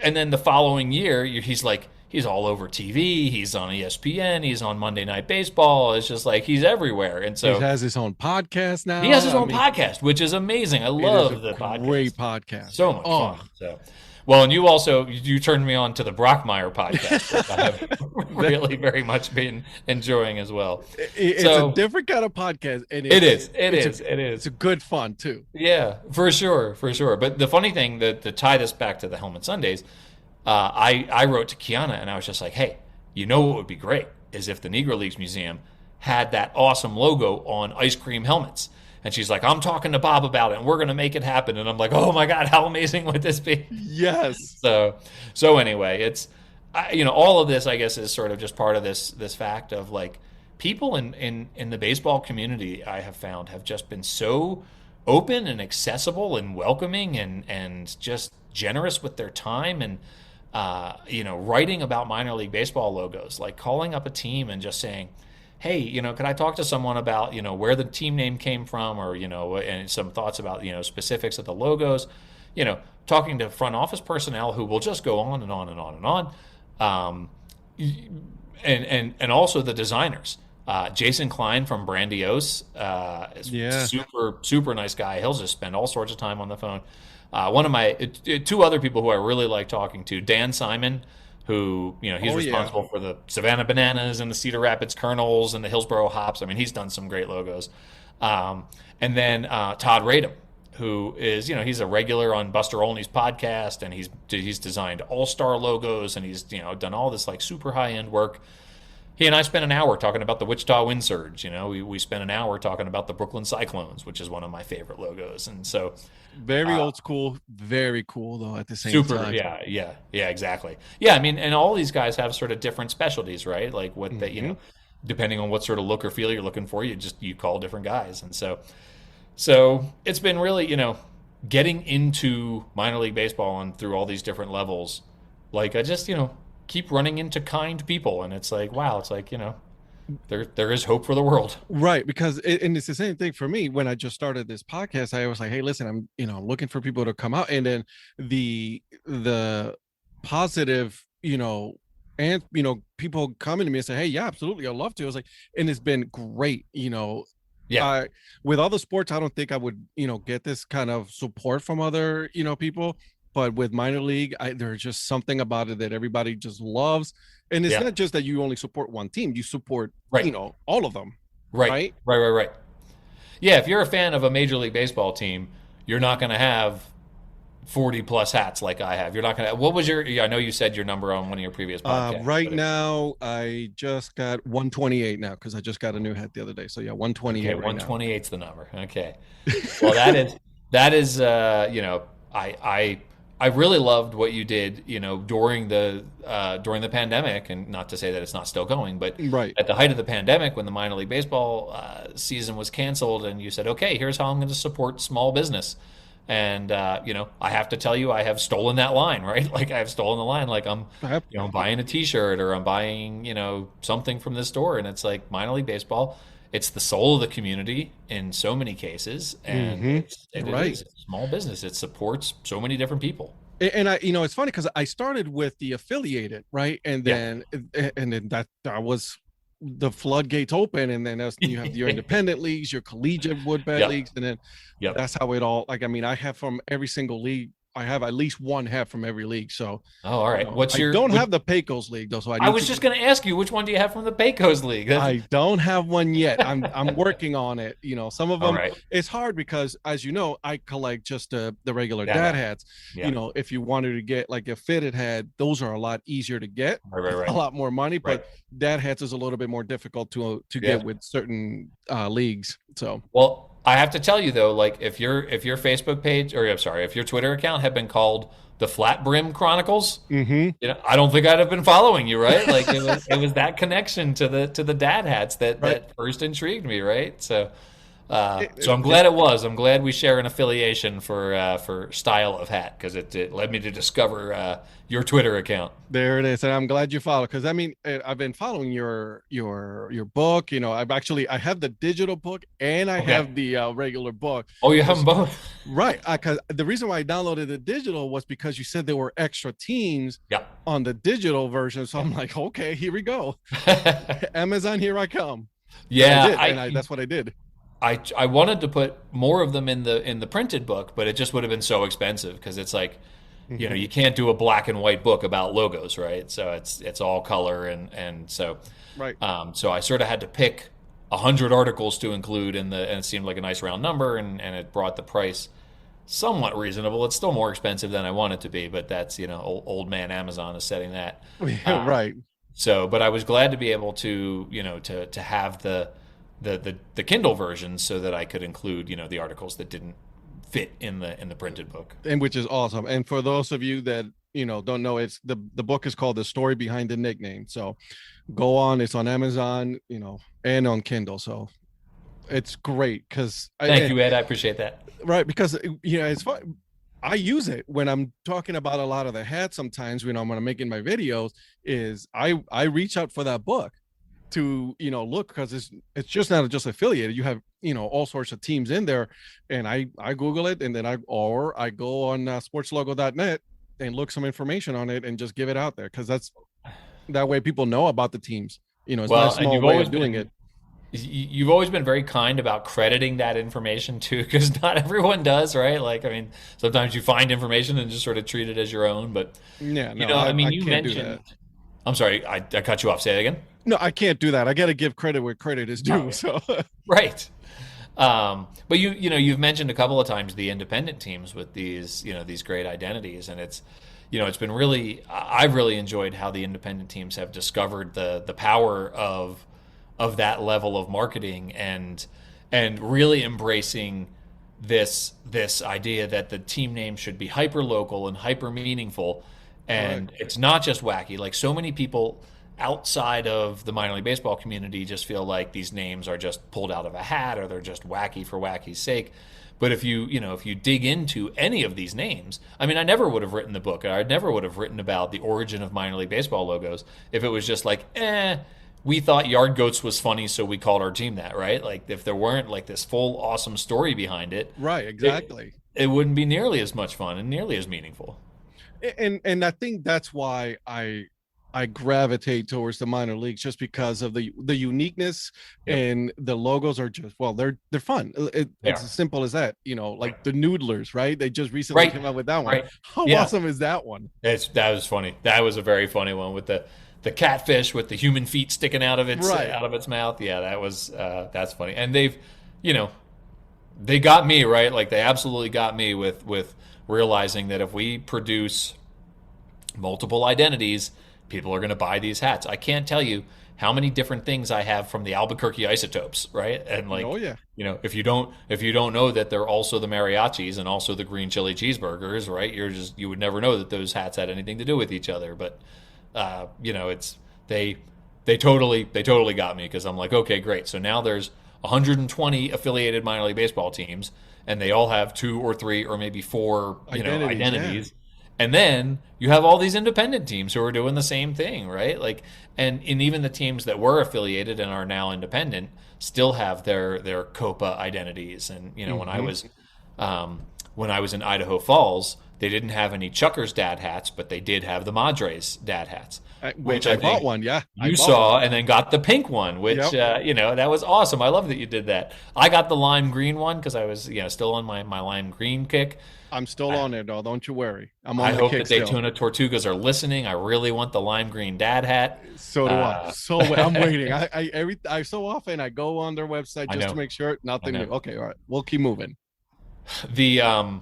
and then the following year, he's all over TV. He's on ESPN. He's on Monday Night Baseball. It's just like he's everywhere. And so he has his own podcast now. He has his own podcast, which is amazing. I love the podcast. Great podcast. So much fun. So, well, and you turned me on to the Brockmeyer podcast, which I have really very much been enjoying as well. It's a different kind of podcast. And it is. It's a good fun too. Yeah, for sure. But the funny thing to tie this back to the Helmet Sundays, I wrote to Kiana and I was just like, hey, you know what would be great is if the Negro Leagues Museum had that awesome logo on IceCream helmets. And she's like, I'm talking to Bob about it, and we're going to make it happen. And I'm like, oh, my God, how amazing would this be? Yes. So anyway, it's, all of this, I guess, is sort of just part of this fact of, like, people in the baseball community, I have found, have just been so open and accessible and welcoming and just generous with their time and, writing about minor league baseball logos, like calling up a team and just saying, hey, could I talk to someone about, where the team name came from or, and some thoughts about, specifics of the logos, talking to front office personnel who will just go on and on and on and on. And also the designers. Jason Klein from Brandiose, super, super nice guy. He'll just spend all sorts of time on the phone. One of my two other people who I really like talking to, Dan Simon, who, he's responsible for the Savannah Bananas and the Cedar Rapids Kernels and the Hillsboro Hops. I mean, he's done some great logos. And then Todd Radom, who is, he's a regular on Buster Olney's podcast, and he's designed all-star logos, and he's, done all this like super high-end work. He and I spent an hour talking about the Wichita Wind Surge. We spent an hour talking about the Brooklyn Cyclones, which is one of my favorite logos. And so very old school, very cool though at the same time. Yeah, exactly. Yeah, I mean, and all these guys have sort of different specialties, right? Like what that, depending on what sort of look or feel you're looking for, you call different guys. And so it's been really, getting into minor league baseball and through all these different levels. Like I just, keep running into kind people, and it's like, wow, it's like, there is hope for the world, right? Because and it's the same thing for me. When I just started this podcast, I was like, hey, listen, I'm looking for people to come out, and then the positive, and people coming to me and say, hey, yeah, absolutely, I'd love to. I was like, and it's been great. Yeah, with other sports, I don't think I would get this kind of support from other people. But with minor league, there's just something about it that everybody just loves. And it's not just that you only support one team. You support, all of them. Right. Yeah, if you're a fan of a Major League Baseball team, you're not going to have 40-plus hats like I have. You're not going to – what was your – I know you said your number on one of your previous podcasts. Right now, I just got 128 now because I just got a new hat the other day. So, 128 Okay, 128's the number. Okay. Well, that is I really loved what you did, during the pandemic, and not to say that it's not still going, but at the height of the pandemic, when the minor league baseball season was canceled, and you said, okay, here's how I'm going to support small business. And, I have to tell you, I have stolen that line, right? Like I've stolen the line, like I'm buying a t-shirt or I'm buying, something from this store. And it's like minor league baseball. It's the soul of the community in so many cases, and it is a small business. It supports so many different people. And I, it's funny because I started with the affiliated, right, and then that was the floodgates open, and then you have your independent leagues, your collegiate wood bat leagues, and then that's how it all. Like, I mean, I have from every single league. I have at least one hat from every league. So, all right. I don't have the Pecos League though. So I was just going to ask you, which one do you have from the Pecos League? I don't have one yet. I'm working on it. Some of them. It's hard because, as you know, I collect just the regular dad hats. Yeah. If you wanted to get like a fitted hat, those are a lot easier to get. Right. A lot more money, but dad hats is a little bit more difficult to get with certain leagues. So well. I have to tell you though, like if your Facebook page, or if your Twitter account had been called the Flat Brim Chronicles, I don't think I'd have been following you, right? Like it was that connection to the dad hats that first intrigued me, right? So, So I'm glad it was. I'm glad we share an affiliation for style of hat, because it led me to discover your Twitter account. There it is, and I'm glad you followed, because I mean, I've been following your book. You know, I have the digital book and I Okay. have the regular book. Oh, you have them both? Right, because the reason why I downloaded the digital was because you said there were extra teams Yeah. on the digital version. So I'm like, okay, here we go. Amazon, here I come. Yeah, That's what I did. I wanted to put more of them in the printed book, but it just would have been so expensive, because it's like, you know, you can't do a black and white book about logos, right? So it's all color, and so Right. so I sort of had to pick 100 articles to include and it seemed like a nice round number, and it brought the price somewhat reasonable. It's still more expensive than I want it to be, but that's, you know, old man Amazon is setting that. Right. So, but I was glad to be able to, you know, to have the Kindle version, so that I could include, you know, the articles that didn't fit in the printed book. And which is awesome. And for those of you that, you know, don't know, it's the book is called The Story Behind the Nickname. So go on, it's on Amazon, you know, and on Kindle. So it's great, because Thank you, Ed. I appreciate that. right, because you know, it's fun. I use it when I'm talking about a lot of the hats. Sometimes when I'm making my videos, is I reach out for that book to, you know, look, because it's just not just affiliated. You have, you know, all sorts of teams in there, and I Google it, and then I go on sportslogo.net and look some information on it and just give it out there, because that way people know about the teams. You know, it's not a small way of doing it. You've always been very kind about crediting that information too, because not everyone does, right? Like, I mean, sometimes you find information and just sort of treat it as your own, but Yeah, no, you know, I mean, you can't do mentioned. that. I'm sorry, I cut you off. Say it again. No, I can't do that. I got to give credit where credit is due. So Right. But you know, you've mentioned a couple of times the independent teams with these, you know, these great identities, and it's, you know, it's been really, I've really enjoyed how the independent teams have discovered the power of that level of marketing, and really embracing this idea that the team name should be hyper local and hyper meaningful, and it's not just wacky. Like, so many people outside of the minor league baseball community just feel like these names are just pulled out of a hat, or they're just wacky for wacky's sake. But if you dig into any of these names, I mean, I never would have written the book. I never would have written about the origin of minor league baseball logos if it was just like, we thought Yard Goats was funny, so we called our team that, right? Like, if there weren't like this full awesome story behind it, right, exactly, it wouldn't be nearly as much fun and nearly as meaningful. and I think that's why I gravitate towards the minor leagues, just because of the uniqueness. Yep. And the logos are just, well, they're fun. It's as simple as that. You know, like the Noodlers, right? They just recently came out with that one. Right. How awesome is that one? That was funny. That was a very funny one with the catfish with the human feet sticking out of its mouth. Yeah, that's funny. And they've, you know, they got me, right. Like, they absolutely got me with realizing that if we produce multiple identities, people are going to buy these hats. I can't tell you how many different things I have from the Albuquerque Isotopes, right? And like, you know, if you don't know that they're also the mariachis and also the green chili cheeseburgers, right? You would never know that those hats had anything to do with each other. But you know, they totally got me, because I'm like, okay, great. So now there's 120 affiliated minor league baseball teams, and they all have 2 or 3 or maybe 4 identities. Yeah. And then you have all these independent teams who are doing the same thing, right? Like, and even the teams that were affiliated and are now independent still have their Copa identities. And you know, when I was in Idaho Falls, they didn't have any Chuckers dad hats, but they did have the Madres dad hats. Which I bought one, yeah. You saw, and then got the pink one, which you know, that was awesome. I love that you did that. I got the lime green one because I was, you know, still on my lime green kick. I'm still on there, though. Don't you worry. I'm on. I the hope kick that Daytona Tortugas are listening. I really want the lime green dad hat. So do I. So I'm waiting. I so often I go on their website just to make sure nothing new. Okay, all right. We'll keep moving. The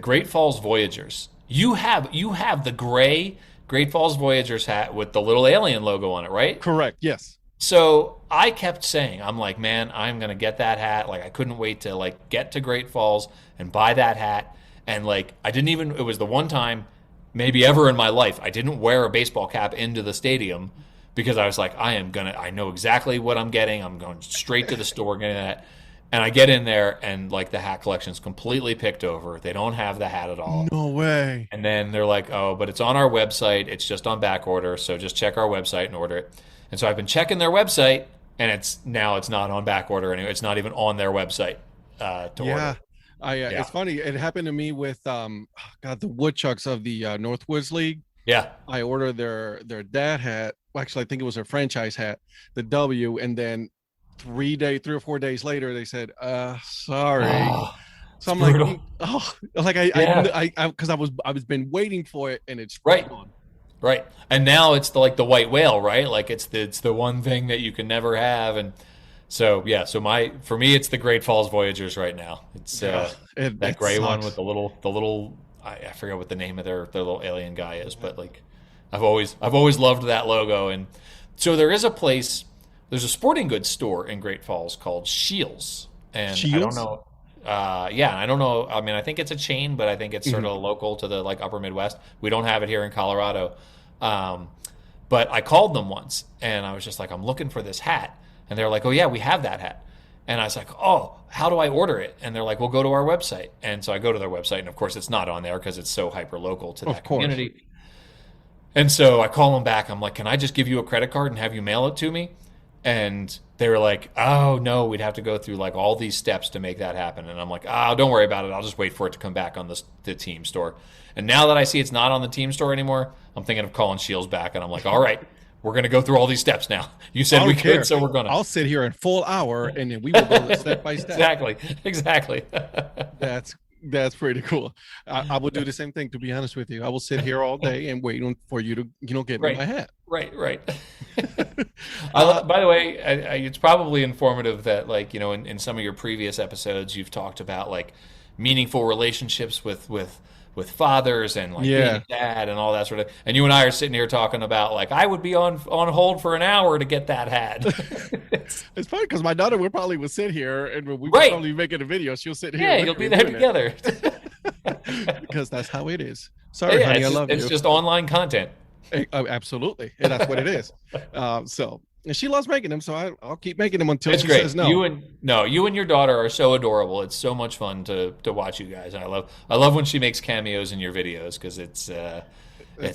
Great Falls Voyagers. You have the gray Great Falls Voyagers hat with the little alien logo on it, right? Correct. Yes. So I kept saying, I'm like, man, I'm going to get that hat. Like, I couldn't wait to like get to Great Falls and buy that hat. And like, it was the one time maybe ever in my life I didn't wear a baseball cap into the stadium, because I was like, I know exactly what I'm getting. I'm going straight to the store getting that. And I get in there and like the hat collection's completely picked over. They don't have the hat at all. No way. And then they're like, "Oh, but it's on our website. It's just on back order, so just check our website and order it." And so I've been checking their website, and it's not on back order anymore. It's not even on their website to Yeah. order. Yeah. It's funny. It happened to me with God, the Woodchucks of the Northwoods League. Yeah. I ordered their dad hat. Well, actually, I think it was their franchise hat, the W, and then 3 or 4 days later, they said, sorry. Oh, So I'm brutal. like, oh, like Yeah. because I was been waiting for it, and it's Right. gone. Right. And now it's the white whale, right? Like it's the one thing that you can never have. And so yeah, so for me it's the Great Falls Voyagers right now. It's that gray one with the little I forget what the name of their little alien guy is, but like I've always loved that logo. And so there's a sporting goods store in Great Falls called Shields. And I don't Shields? know. Yeah, I don't know. I mean, I think it's a chain, but I think it's sort of local to the like upper Midwest. We don't have it here in Colorado. But I called them once and I was just like, I'm looking for this hat. And they're like, oh yeah, we have that hat. And I was like, oh, how do I order it? And they're like, well, go to our website. And so I go to their website, and of course it's not on there because it's so hyper local to that community. And so I call them back. I'm like, can I just give you a credit card and have you mail it to me? And they were like, oh no, we'd have to go through like all these steps to make that happen. And I'm like, oh, don't worry about it. I'll just wait for it to come back on the team store. And now that I see it's not on the team store anymore, I'm thinking of calling Shields back. And I'm like, all right, we're going to go through all these steps now. You said we could, so we're going to. I'll sit here in full hour, and then we will go step by step. Exactly. That's pretty cool. I will do the same thing. To be honest with you, I will sit here all day and wait for you to get me my hat. Right. By the way, it's probably informative that like in some of your previous episodes you've talked about like meaningful relationships with fathers and like being a dad and all that sort of. And you and I are sitting here talking about like I would be on hold for an hour to get that hat. It's funny because my daughter would sit here and we would probably making a video. She'll sit here. Yeah, you'll be there together. Because that's how it is. Sorry, honey, I love you. It's just online content. Absolutely, and that's what it is. And she loves making them, so I'll keep making them until it's she great. says no. You and your daughter are so adorable. It's so much fun to watch you guys. And I love when she makes cameos in your videos because it's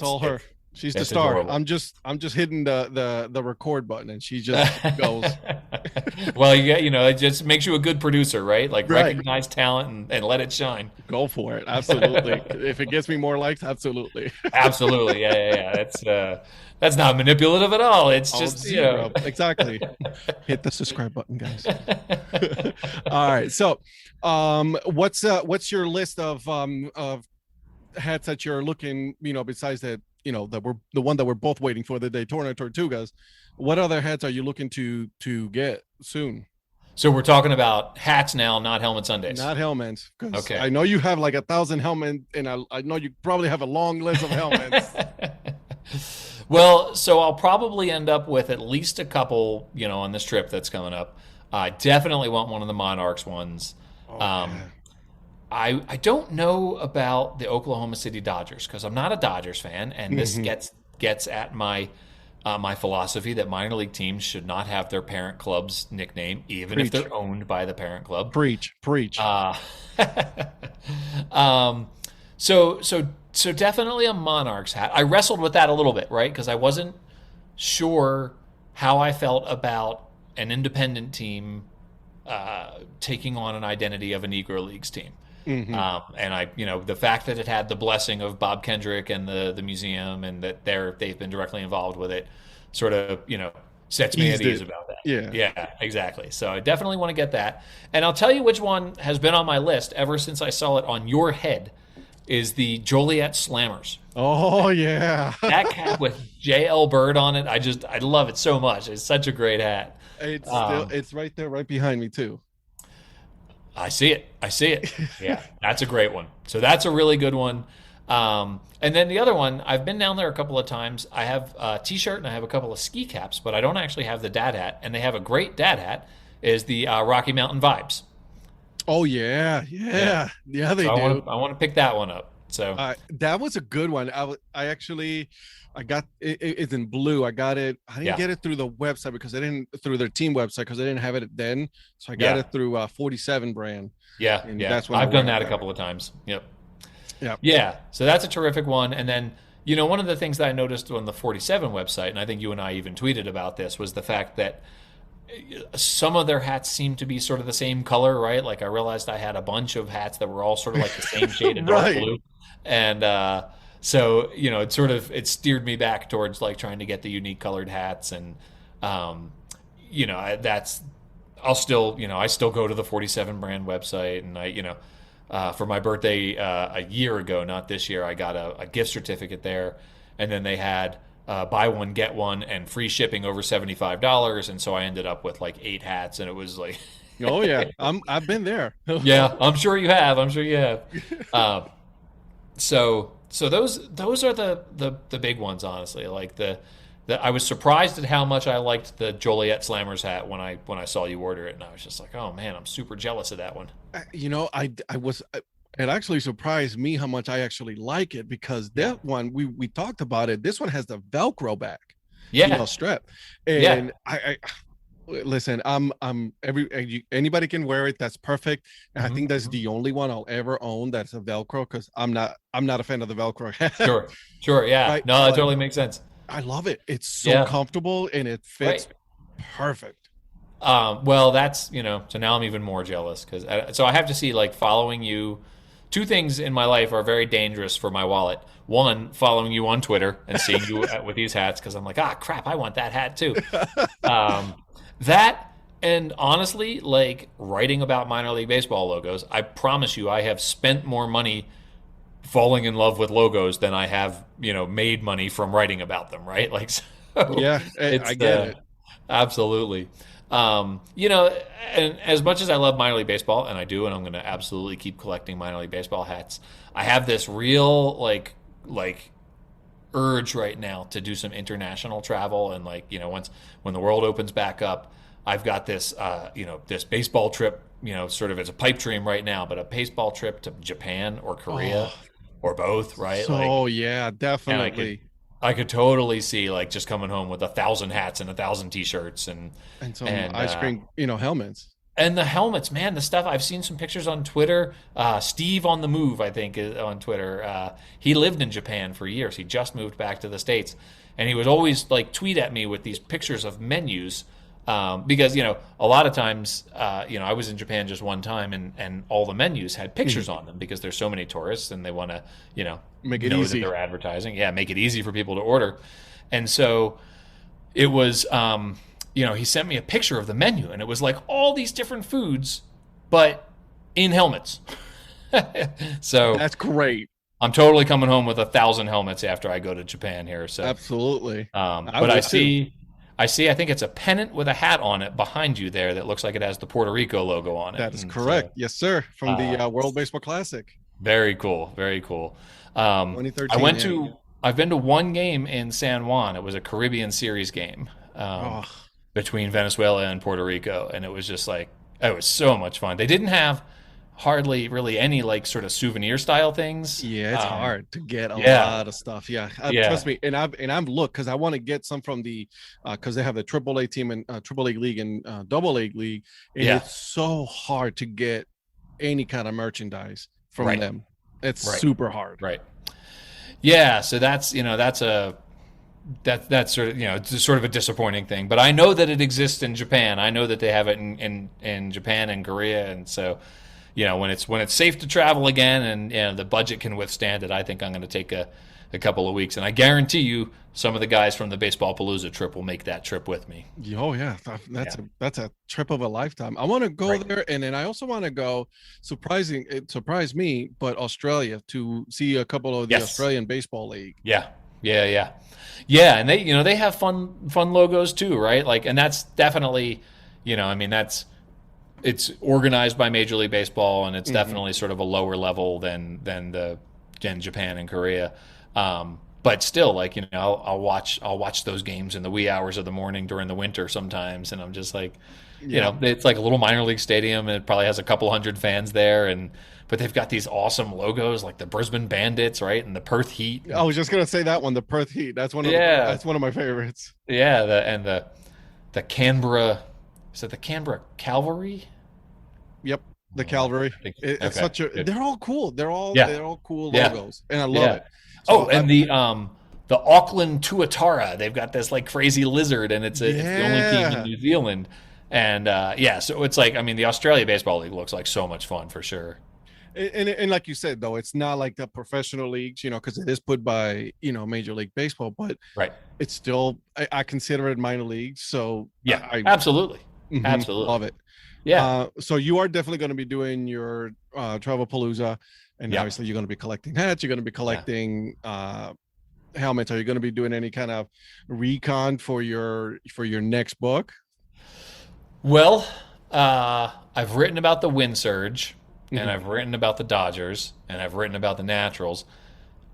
all her. She's the star. Adorable. I'm just hitting the record button, and she just goes. Well, it just makes you a good producer, right? Like recognize talent and let it shine. Go for it, absolutely. If it gets me more likes, absolutely. Absolutely, yeah. That's not manipulative at all. It's just exactly. Hit the subscribe button, guys. All right. So, what's your list of hats that you're looking? Besides that. That we're the one that we're both waiting for, the Daytona Tortugas. What other hats are you looking to get soon? So we're talking about hats now, not helmet Sundays. Not helmets. Okay. I know you have like 1,000 helmets, and I know you probably have a long list of helmets. Well, so I'll probably end up with at least a couple, on this trip that's coming up. I definitely want one of the Monarchs ones. I don't know about the Oklahoma City Dodgers because I'm not a Dodgers fan, and this gets at my my philosophy that minor league teams should not have their parent club's nickname, even if they're owned by the parent club. Preach. So definitely a Monarchs hat. I wrestled with that a little bit, right? Because I wasn't sure how I felt about an independent team taking on an identity of a Negro Leagues team. And I, the fact that it had the blessing of Bob Kendrick and the museum, and that they've been directly involved with it, sort of, sets me at ease about that. Yeah, exactly. So I definitely want to get that. And I'll tell you which one has been on my list ever since I saw it on your head is the Joliet Slammers. Oh yeah, that cap with J.L. Bird on it. I love it so much. It's such a great hat. It's right there, right behind me too. I see it. Yeah, that's a great one. So that's a really good one. And then the other one, I've been down there a couple of times. I have a T-shirt and I have a couple of ski caps, but I don't actually have the dad hat. And they have a great dad hat. Is the Rocky Mountain Vibes. Oh yeah, they do. I want to pick that one up. So That was a good one. I got it's in blue. I got it. I didn't get it through the website because I didn't through their team website because I didn't have it then. So I got it through 47 brand. Yeah, And yeah. that's when I've done that a got couple of times. Yep. Yeah. Yeah. So that's a terrific one. And then, one of the things that I noticed on the 47 website, and I think you and I even tweeted about this, was the fact that some of their hats seem to be sort of the same color, right? Like I realized I had a bunch of hats that were all sort of like the same shade of dark Right. blue. And so, it steered me back towards like trying to get the unique colored hats. And, I'll still, I still go to the 47 brand website, and for my birthday a year ago, not this year, I got a gift certificate there, and then they had buy one get one and free shipping over $75, and so I ended up with like 8 hats, and it was like, oh yeah, I've been there. yeah, I'm sure you have. So those are the big ones, honestly. Like I was surprised at how much I liked the Joliet Slammers hat when I saw you order it, and I was just like, oh man, I'm super jealous of that one. It actually surprised me how much I actually like it, because that one we talked about it. This one has the Velcro back, strap, and I listen. Anybody can wear it. That's perfect. And I think that's the only one I'll ever own that's a Velcro, because I'm not a fan of the Velcro. Sure, yeah. Right? No, that totally makes sense. I love it. It's so comfortable and it fits perfect. Well, that's, so now I'm even more jealous, because so I have to see, like, following you. 2 things in my life are very dangerous for my wallet. One, following you on Twitter and seeing you with these hats, because I'm like, crap, I want that hat too. That, and honestly, like, writing about minor league baseball logos, I promise you, I have spent more money falling in love with logos than I have, made money from writing about them, right? Like, so yeah, I get it. Absolutely. And as much as I love minor league baseball, and I do, and I'm going to absolutely keep collecting minor league baseball hats, I have this real like urge right now to do some international travel. And when the world opens back up, I've got this, this baseball trip, sort of as a pipe dream right now, but a baseball trip to Japan or Korea or both, right? So yeah, definitely. I could totally see like just coming home with 1,000 hats and 1,000 t-shirts and some IceCream, helmets. And the helmets, man, the stuff, I've seen some pictures on Twitter. Steve on the Move, I think, is on Twitter. He lived in Japan for years. He just moved back to the States. And he would always like tweet at me with these pictures of menus. Because, a lot of times, I was in Japan just one time, and all the menus had pictures on them because there's so many tourists and they want to, make it easy. That they're advertising. Yeah, make it easy for people to order. And so it was, he sent me a picture of the menu, and it was like all these different foods, but in helmets. So that's great. I'm totally coming home with 1,000 helmets after I go to Japan here. So absolutely. But I think it's a pennant with a hat on it behind you there that looks like it has the Puerto Rico logo on it. That is correct. So, yes, sir. From the World Baseball Classic. Very cool. Very cool. 2013. I've been to one game in San Juan. It was a Caribbean Series game between Venezuela and Puerto Rico. And it was just like, it was so much fun. They didn't have hardly really any like sort of souvenir style things. Yeah, it's hard to get a lot of stuff. Trust me. And I've looked, because I want to get some from the because they have the AAA team and AAA league and AA league, and it's so hard to get any kind of merchandise from them. It's super hard. Right. Yeah. So that's that's sort of it's sort of a disappointing thing. But I know that it exists in Japan. I know that they have it in Japan and Korea, and so. When it's safe to travel again and the budget can withstand it, I think I'm going to take a couple of weeks. And I guarantee you some of the guys from the Baseball Palooza trip will make that trip with me. Oh, yeah. That's a trip of a lifetime. I want to go there. And then I also want to go, it surprised me, but Australia, to see a couple of the Australian Baseball League. Yeah. And they have fun logos too, right? Like, and that's definitely, it's organized by Major League Baseball, and it's definitely sort of a lower level than Japan and Korea. But still, like, I'll watch those games in the wee hours of the morning during the winter sometimes, and I'm just like, it's like a little minor league stadium, and it probably has a couple hundred fans there, but they've got these awesome logos like the Brisbane Bandits, right, and the Perth Heat. I was just gonna say that one, the Perth Heat. That's that's one of my favorites. Yeah, the Canberra, is it the Canberra Cavalry? Yep, the Cavalry. It's such a. Good. They're all cool. They're all cool Yeah. logos, and I love it. So and the Auckland Tuatara, they've got this like crazy lizard, and it's the only team in New Zealand. And so it's like, I mean, the Australia Baseball League looks like so much fun for sure. And like you said, though, it's not like the professional leagues, because it is put by, Major League Baseball, but it's still, I consider it minor leagues. So absolutely. Absolutely love it. Yeah. So you are definitely going to be doing your Travelpalooza, and obviously you're going to be collecting hats. You're going to be collecting helmets. Are you going to be doing any kind of recon for your next book? Well, I've written about the Wind Surge, and I've written about the Dodgers, and I've written about the Naturals,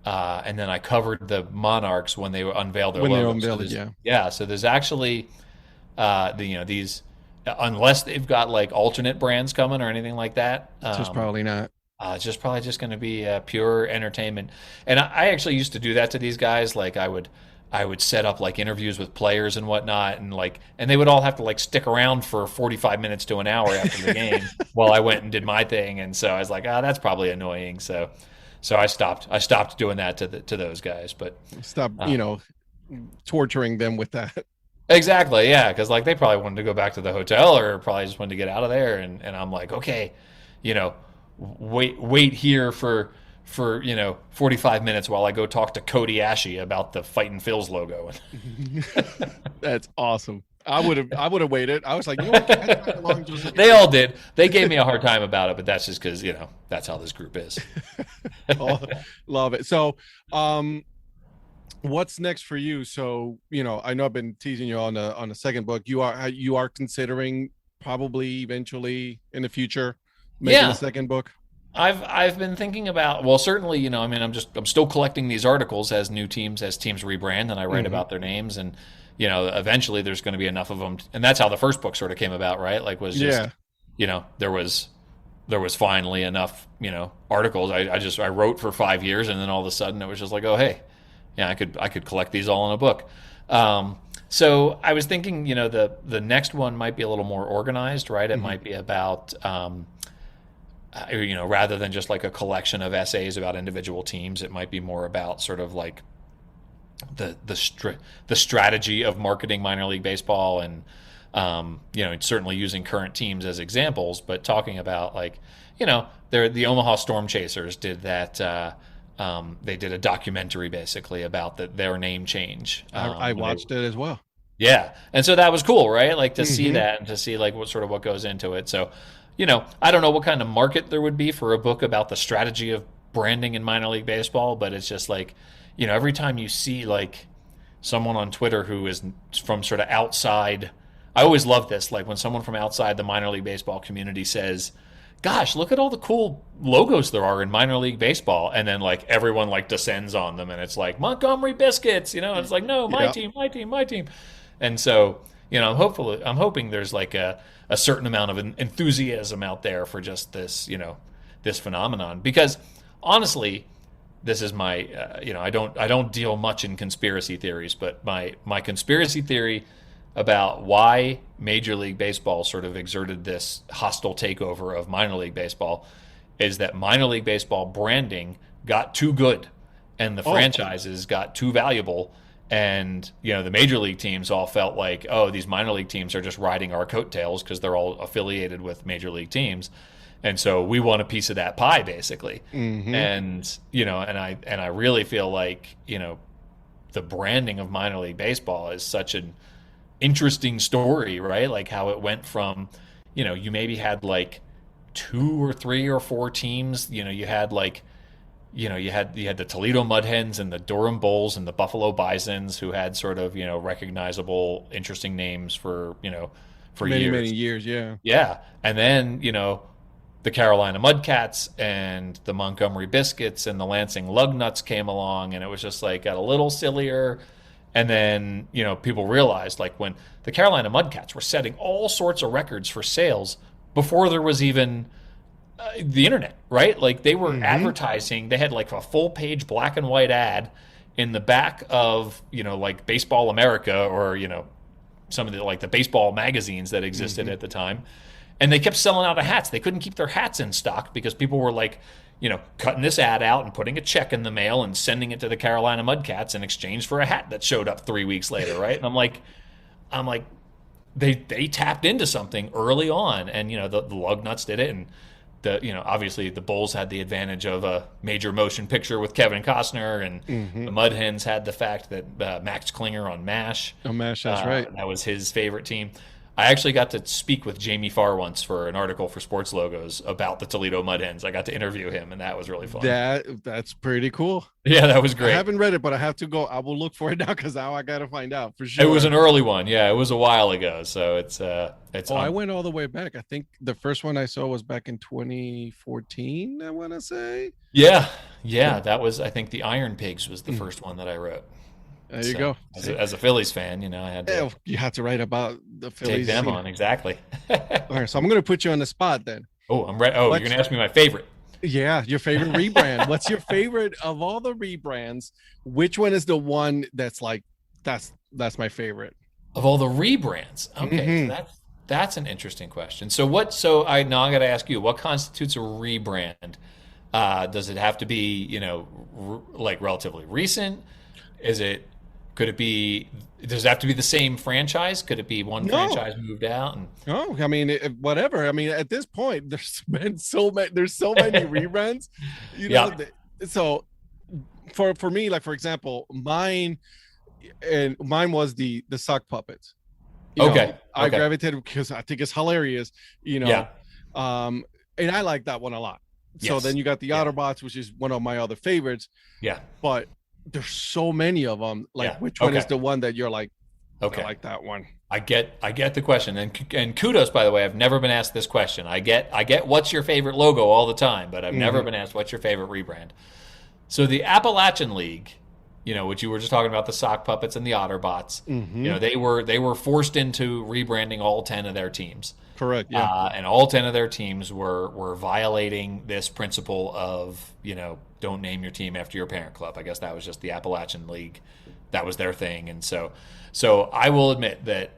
and then I covered the Monarchs when they unveiled their logo. So there's actually, these, unless they've got like alternate brands coming or anything like that. Just probably not. It's probably just going to be pure entertainment. And I actually used to do that to these guys. Like I would set up like interviews with players and whatnot, and they would all have to like stick around for 45 minutes to an hour after the game while I went and did my thing. And so I was like, that's probably annoying. So I stopped doing that to those guys. But stop, torturing them with that. Exactly, yeah, because like they probably wanted to go back to the hotel or probably just wanted to get out of there, and I'm like, okay, wait here for 45 minutes while I go talk to Cody Ashe about the Fightin' Phils logo. That's awesome. I would have waited. I was like, what? They all did. They gave me a hard time about it, but that's just because that's how this group is. Love it. So, what's next for you? So, I know I've been teasing you on the second book. You are considering probably eventually in the future making a second book. I've been thinking about, well, certainly, I'm still collecting these articles as teams rebrand, and I write about their names, and eventually there's going to be enough of them, and that's how the first book sort of came about, right? Like was just there was finally enough articles. I wrote for 5 years, and then all of a sudden it was just like, oh hey, I could collect these all in a book. So I was thinking, the next one might be a little more organized, right? It might be about rather than just like a collection of essays about individual teams, it might be more about sort of like the strategy of marketing minor league baseball, and certainly using current teams as examples, but talking about like the Omaha Storm Chasers did that. They did a documentary basically about their name change. I watched it as well. Yeah, and so that was cool, right? Like to see that and to see like what goes into it. So, I don't know what kind of market there would be for a book about the strategy of branding in minor league baseball, but it's just like, every time you see like someone on Twitter who is from sort of outside, I always love this, like when someone from outside the minor league baseball community says, gosh, look at all the cool logos there are in minor league baseball. And then like everyone like descends on them, and it's like Montgomery Biscuits, and it's like, no, my team. And so, I'm hoping there's like a certain amount of enthusiasm out there for just this, this phenomenon, because honestly, this is my, I don't deal much in conspiracy theories, but my conspiracy theory about why Major League Baseball sort of exerted this hostile takeover of minor league baseball is that minor league baseball branding got too good, and the franchises got too valuable. And, the major league teams all felt like, oh, these minor league teams are just riding our coattails because they're all affiliated with major league teams. And so we want a piece of that pie, basically. And, and I really feel like, the branding of minor league baseball is such an interesting story, right? Like how it went from, you maybe had like 2 or 3 or 4 teams, you had like, you had the Toledo Mud Hens and the Durham Bulls and the Buffalo Bisons, who had sort of, recognizable, interesting names for many years. Yeah. Yeah. And then, the Carolina Mudcats and the Montgomery Biscuits and the Lansing Lugnuts came along, and it was just like got a little sillier. And then, people realized like when the Carolina Mudcats were setting all sorts of records for sales before there was even the internet, right? Like they were advertising, they had like a full page black and white ad in the back of, like Baseball America or, some of the like the baseball magazines that existed at the time. And they kept selling out of hats. They couldn't keep their hats in stock because people were like, cutting this ad out and putting a check in the mail and sending it to the Carolina Mudcats in exchange for a hat that showed up 3 weeks later, right? And I'm like, they tapped into something early on, and the lug nuts did it, and obviously the Bulls had the advantage of a major motion picture with Kevin Costner, and the Mud Hens had the fact that Max Klinger on MASH. Oh, MASH, that's right. That was his favorite team. I actually got to speak with Jamie Farr once for an article for Sports Logos about the Toledo Mud Hens. I got to interview him, and that was really fun. That's pretty cool. Yeah, that was great. I haven't read it, but I have to go. I will look for it now because now I got to find out for sure. It was an early one. Yeah, it was a while ago. So it's. I went all the way back. I think the first one I saw was back in 2014, I want to say. Yeah. That was, I think the Iron Pigs was the first one that I wrote. There you go. As a Phillies fan, I had to. You had to write about the Phillies. Take them on, exactly. All right, so I'm going to put you on the spot then. Oh, I'm ready. Oh, you're going to ask me my favorite. Yeah, your favorite rebrand. What's your favorite of all the rebrands? Which one is the one that's like, that's my favorite? Of all the rebrands? Okay, so that's an interesting question. So I got to ask you, what constitutes a rebrand? Does it have to be, like relatively recent? Could does it have to be the same franchise? Could it be one franchise moved out? No, I mean, whatever. I mean, at this point, there's so many rebrands, so for me, like, for example, mine was the sock puppets. I gravitated because I think it's hilarious, and I like that one a lot. So then you got the Autobots, which is one of my other favorites. Yeah. But there's so many of them. Like, which one is the one that you're like, I like that one? I get the question, and kudos, by the way. I've never been asked this question. I get what's your favorite logo all the time, but I've never been asked what's your favorite rebrand. So the Appalachian League, which you were just talking about, the sock puppets and the Otterbots, they were forced into rebranding all 10 of their teams. Correct. Yeah. And all 10 of their teams were violating this principle of, don't name your team after your parent club. I guess that was just the Appalachian League. That was their thing. And so I will admit that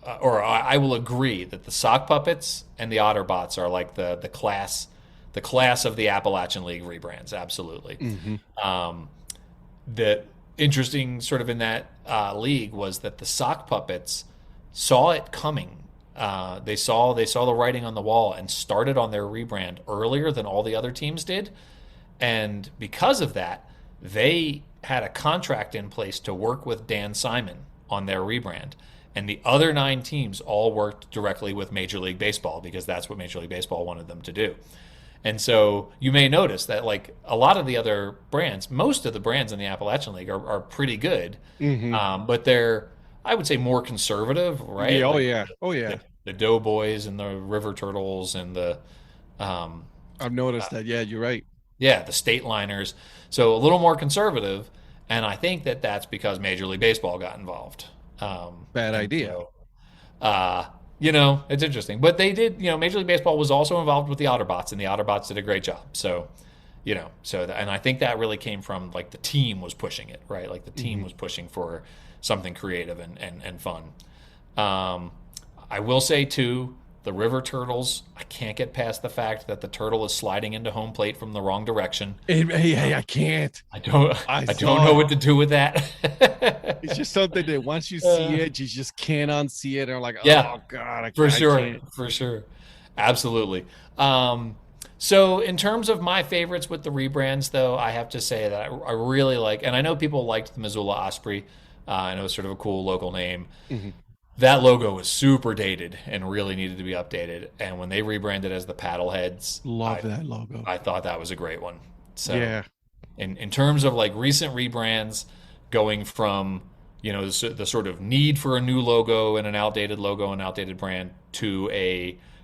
I will agree that the sock puppets and the Otterbots are like the class of the Appalachian League rebrands. Absolutely. The interesting sort of in that league was that the sock puppets saw it coming. They saw the writing on the wall and started on their rebrand earlier than all the other teams did. And because of that, they had a contract in place to work with Dan Simon on their rebrand. And the other 9 teams all worked directly with Major League Baseball because that's what Major League Baseball wanted them to do. And so you may notice that like a lot of the other brands, most of the brands in the Appalachian League are pretty good, but they're, I would say, more conservative, right? Yeah, The Doughboys and the River Turtles and the I've noticed that. Yeah, you're right. Yeah, the State Liners. So a little more conservative, and I think that's because Major League Baseball got involved. Bad idea. So, it's interesting. But they did, Major League Baseball was also involved with the Otterbots, and the Otterbots did a great job. So, and I think that really came from, like, the team was pushing it, right? Like, the team was pushing for something creative and fun. I will say, too, the River Turtles, I can't get past the fact that the turtle is sliding into home plate from the wrong direction. Hey, I can't. I don't know what to do with that. It's just something that once you see it, you just can't unsee it. And like, yeah, oh God, I for can't. sure, absolutely. So in terms of my favorites with the rebrands, though, I have to say that I really like, and I know people liked the Missoula Osprey. I know it's sort of a cool local name. That logo was super dated and really needed to be updated. And when they rebranded as the Paddleheads, love that logo. I thought that was a great one. So yeah, in terms of like recent rebrands, going from the sort of need for a new logo and an outdated logo and outdated brand to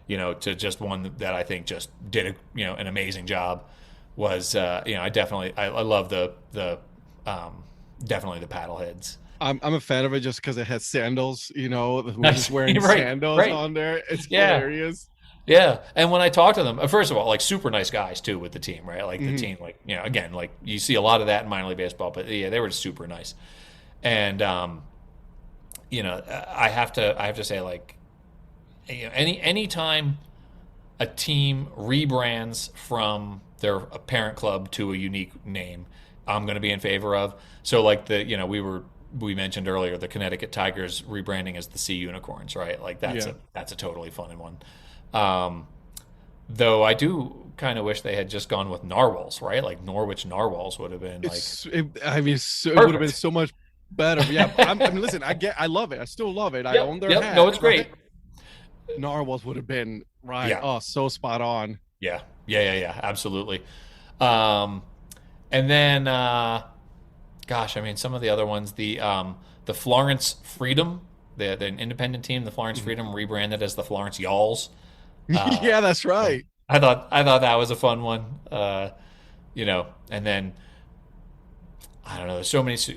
to just one that I think just did an amazing job was I love the definitely the paddleheads. I'm a fan of it just because it has sandals, who's Nice. just wearing Right, sandals right. on there. It's Yeah. hilarious. Yeah, and when I talk to them, first of all, like super nice guys too with the team, right? Like the Mhm. team, like again, like you see a lot of that in minor league baseball, but yeah, they were super nice. And I have to say, like, any time a team rebrands from their parent club to a unique name, I'm going to be in favor of. So like we mentioned earlier the Connecticut Tigers rebranding as the Sea Unicorns, right? Like Yeah. that's a totally fun one. Um, though I do kind of wish they had just gone with Narwhals, right? Like Norwich Narwhals would have been like It would have been perfect. so much better. But yeah, I mean, listen, I love it. I still love it. I Yep, own their yep. No, it's hat, great. right? Narwhals would have been right. Yeah, Oh, so spot on. yeah. Absolutely. Um, and then, gosh, I mean, some of the other ones, the Florence Freedom, the independent team, the Florence Mhm. Freedom rebranded as the Florence Y'alls. Uh, Yeah, that's right. I thought that was a fun one. And then I don't know. There's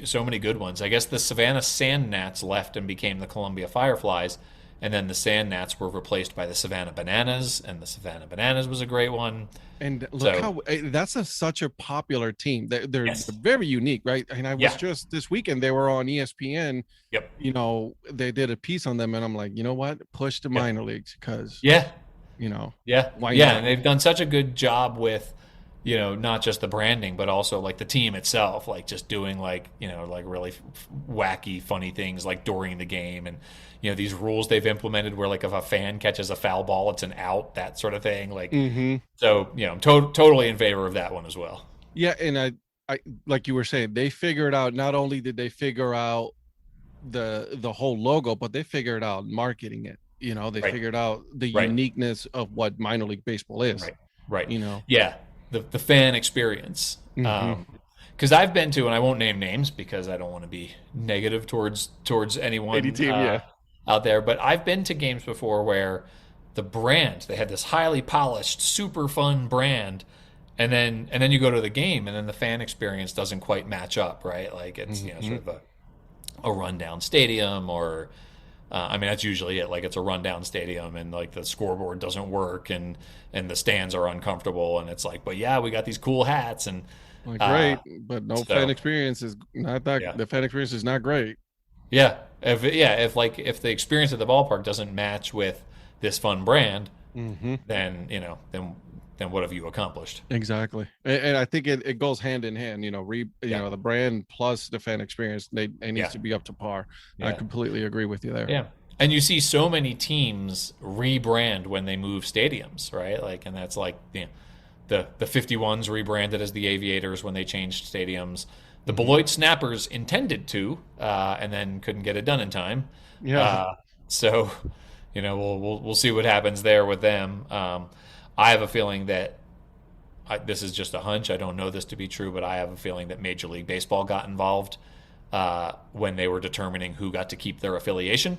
so many good ones. I guess the Savannah Sand Gnats left and became the Columbia Fireflies, and then the Sand Gnats were replaced by the Savannah Bananas, and the Savannah Bananas was a great one. And look So how that's such a popular team. They're yes, very unique, right? And I was yeah, just this weekend, they were on ESPN. yep, They did a piece on them, and I'm like, you know what? Push the yep, minor leagues because, yeah. Yeah, why yeah, not? and they've done such a good job with, not just the branding, but also like the team itself, like just doing like, like really wacky, funny things like during the game, and these rules they've implemented where like if a fan catches a foul ball, it's an out, that sort of thing. Like, Hmm. so I'm totally in favor of that one as well. Yeah, and I like you were saying, they figured out. Not only did they figure out the whole logo, but they figured out marketing it. They Right, figured out the right, uniqueness of what minor league baseball is. right, right. You know. Yeah, the fan experience. Hmm. Because I've been to, and I won't name names because I don't want to be negative towards Any anyone team, yeah. out there. But I've been to games before where the brand, they had this highly polished, super fun brand, and then you go to the game, and then the fan experience doesn't quite match up, right? Like it's Hmm. sort of a rundown stadium, or I mean that's usually it. Like it's a rundown stadium, and like the scoreboard doesn't work, and the stands are uncomfortable, and it's like, but yeah, we got these cool hats, and Like uh, great, but no fan so experience is not that. yeah, The fan experience is not great. if the experience at the ballpark doesn't match with this fun brand, Hmm. then then what have you accomplished? Exactly, and I think it goes hand in hand. Yeah, The brand plus the fan experience, they needs yeah, to be up to par. I yeah, completely agree with you there. yeah. And you see so many teams rebrand when they move stadiums, right? Like, and that's like the 51s rebranded as the Aviators when they changed stadiums. The Hmm. Beloit Snappers intended to, and then couldn't get it done in time. Yeah. Uh, so, we'll see what happens there with them. I have a feeling that this is just a hunch. I don't know this to be true, but I have a feeling that Major League Baseball got involved when they were determining who got to keep their affiliation,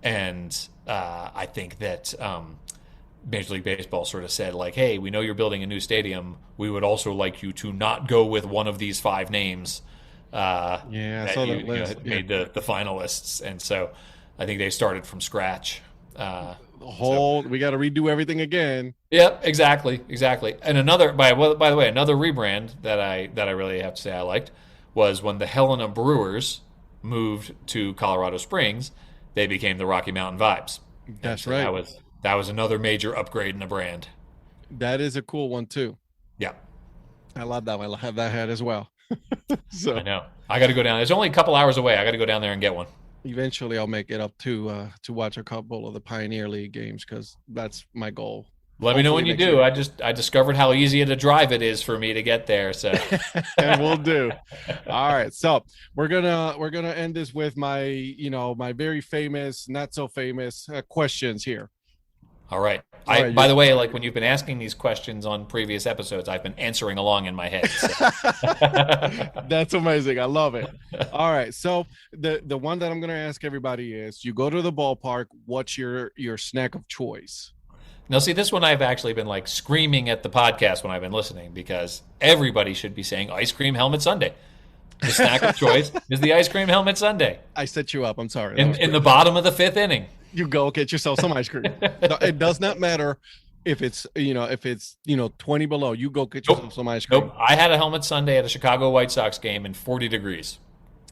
and I think that Major League Baseball sort of said, like, hey, we know you're building a new stadium. We would also like you to not go with one of these five names Yeah, I that saw you, that list. Yeah. made the finalists. And so I think they started from scratch. The So, whole we got to redo everything again. yeah, exactly. And by the way, another rebrand that I really have to say I liked was when the Helena Brewers moved to Colorado Springs. They became the Rocky Mountain Vibes, and That's so right. that was another major upgrade in the brand. That is a cool one too. Yeah, I love that one. I have that hat as well. I So know. I got to go down. It's only a couple hours away. I got to go down there and get one. eventually, I'll make it up to watch a couple of the Pioneer League games because that's my goal. Let me know Hopefully when you next do. year. I discovered how easy to drive it is for me to get there. So And we'll do. All right. So we're gonna end this with my very famous, not so famous questions here. all right. All right. By the way, like when you've been asking these questions on previous episodes, I've been answering along in my head. So. That's amazing. I love it. All right. So the one that I'm gonna ask everybody is: you go to the ballpark. What's your snack of choice? Now, see, this one I've actually been like screaming at the podcast when I've been listening because everybody should be saying ice cream helmet Sunday. The snack of choice is the ice cream helmet sundae I set you up. I'm sorry. That was in the great. bottom of the fifth inning. You go get yourself some ice cream. No, it does not matter if it's 20 below. You go get yourself some ice cream. Nope. I had a helmet sundae at a Chicago White Sox game in 40 degrees.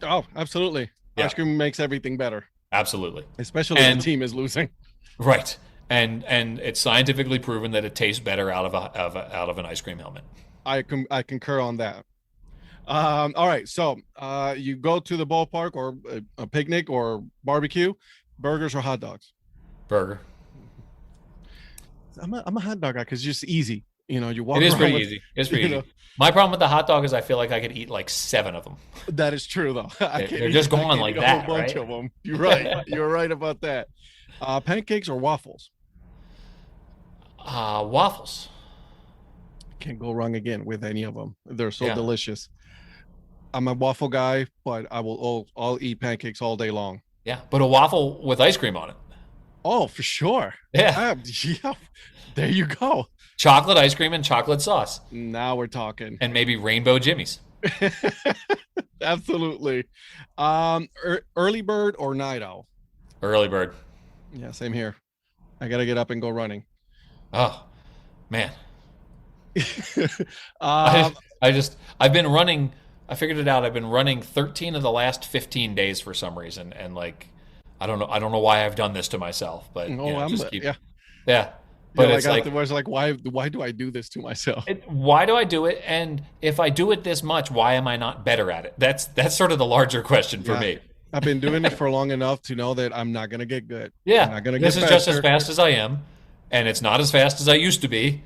Oh, absolutely. Yeah. Ice cream makes everything better, Absolutely. especially if the team is losing. Right. And it's scientifically proven that it tastes better out of an ice cream helmet. I concur on that. All right, so you go to the ballpark or a picnic or barbecue, burgers or hot dogs. Burger. I'm a hot dog guy because it's just easy. You walk. It is around pretty with- easy. It's pretty you easy. My problem with the hot dog is I feel like I could eat like 7 of them. That is true, though. They're just going like a that, whole bunch right? of them. You're right. You're right about that. Pancakes or waffles? Waffles. Can't go wrong again with any of them. They're so Yeah. delicious. I'm a waffle guy, but I'll eat pancakes all day long. Yeah, but a waffle with ice cream on it. Oh, for sure. Yeah. Yeah. There you go. Chocolate ice cream and chocolate sauce. Now we're talking. And maybe rainbow jimmies. Absolutely. Early bird or night owl? Early bird. Yeah, same here. I gotta get up and go running. Oh, man. um, I've been running. I figured it out. I've been running 13 of the last 15 days for some reason. And like, I don't know why I've done this to myself, but yeah. But it's like, why do I do this to myself? why do I do it? And if I do it this much, why am I not better at it? That's sort of the larger question for me. I've been doing it for long enough to know that I'm not gonna get good. Yeah, I'm not gonna this get is just as faster. fast as I am, and it's not as fast as I used to be,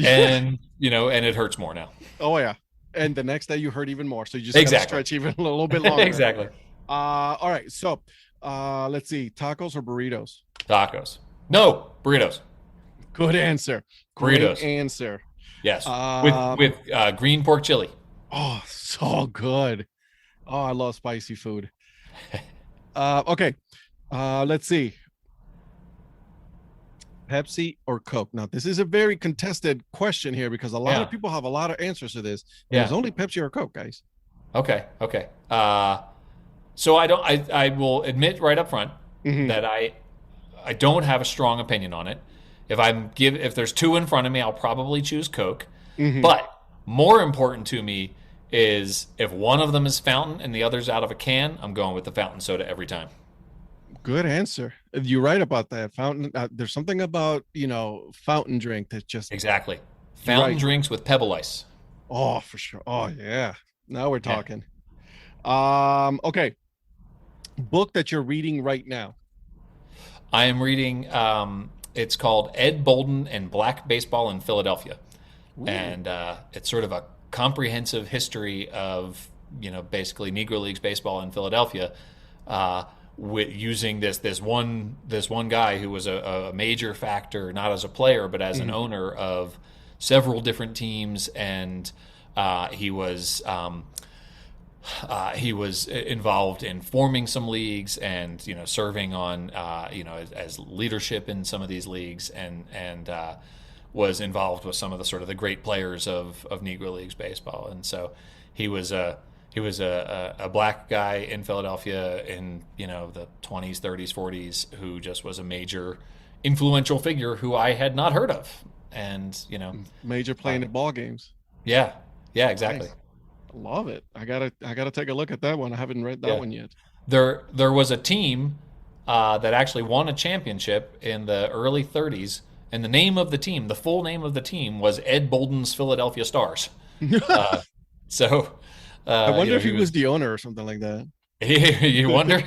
and and it hurts more now. Oh yeah, and the next day you hurt even more, so you just gotta Exactly. stretch even a little bit longer. Exactly. All right, so let's see, tacos or burritos? Tacos. No, burritos. Good answer. Great Burritos. answer. Yes, Um, with green pork chili. Oh, so good. Oh, I love spicy food. Okay. Let's see. Pepsi or Coke? Now, this is a very contested question here because a lot of people have a lot of answers to this. Yeah. There's only Pepsi or Coke, guys. Okay. So I will admit right up front Mhm. that I don't have a strong opinion on it. If there's 2 in front of me, I'll probably choose Coke. Mhm. But more important to me is if one of them is fountain and the other's out of a can, I'm going with the fountain soda every time. Good answer. You're right about that. Fountain. There's something about fountain drink that just Exactly. Fountain Right. drinks with pebble ice. Oh, for sure. Oh yeah. Now we're Yeah. talking. Okay. Book that you're reading right now. I am reading. It's called Ed Bolden and Black Baseball in Philadelphia, and it's sort of a comprehensive history of basically Negro Leagues baseball in Philadelphia, with using this one guy who was a major factor, not as a player but as an owner of several different teams, and he was involved in forming some leagues and serving on as leadership in some of these leagues, and was involved with some of the sort of the great players of Negro Leagues baseball. And so he was a black guy in Philadelphia in the 20s, 30s, 40s who just was a major influential figure who I had not heard of. And Major playing at ball games. yeah exactly. Nice. Love it. I gotta take a look at that one. I haven't read that one yet. There was a team that actually won a championship in the early 30s, and the name of the team, the full name of the team, was Ed Bolden's Philadelphia Stars. So I wonder if he was the owner or something like that. You wonder?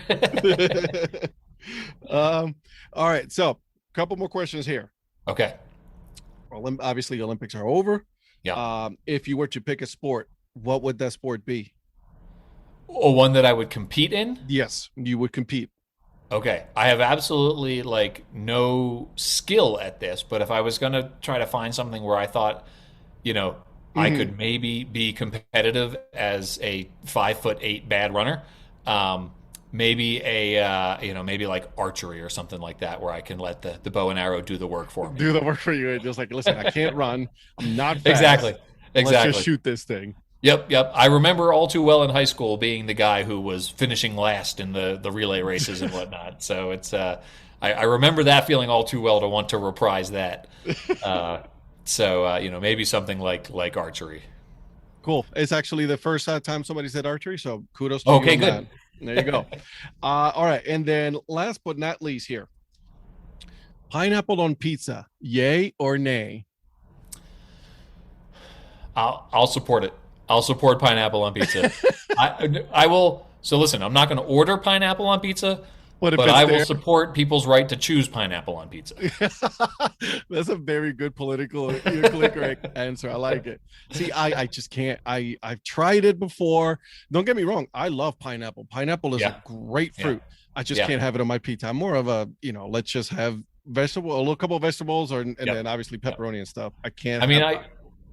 All right. So, a couple more questions here. Okay. Obviously, Olympics are over. Yeah. If you were to pick a sport, what would that sport be? Or one that I would compete in? Yes, you would compete. Okay. I have absolutely no skill at this, but if I was going to try to find something where I thought, I could maybe be competitive as a 5'8" bad runner, maybe maybe like archery or something like that, where I can let the bow and arrow do the work for me. Do the work for you. Just listen, I can't run. I'm not fast. Exactly. Let's just shoot this thing. Yep. I remember all too well in high school being the guy who was finishing last in the relay races and whatnot. So it's I remember that feeling all too well to want to reprise that. Maybe something like archery. Cool. It's actually the first time somebody said archery, so kudos to you. Okay, on good. that. There you go. All right, and then last but not least here, pineapple on pizza, yay or nay? I'll support it. I'll support pineapple on pizza. I will. So listen, I'm not going to order pineapple on pizza, but I will support people's right to choose pineapple on pizza. That's a very good politically correct answer. I like it. See, I just can't. I've tried it before. Don't get me wrong. I love pineapple. Pineapple is a great fruit. I just can't have it on my pizza. I'm more of a, let's just have a little couple of vegetables, and then obviously pepperoni and stuff. I can't.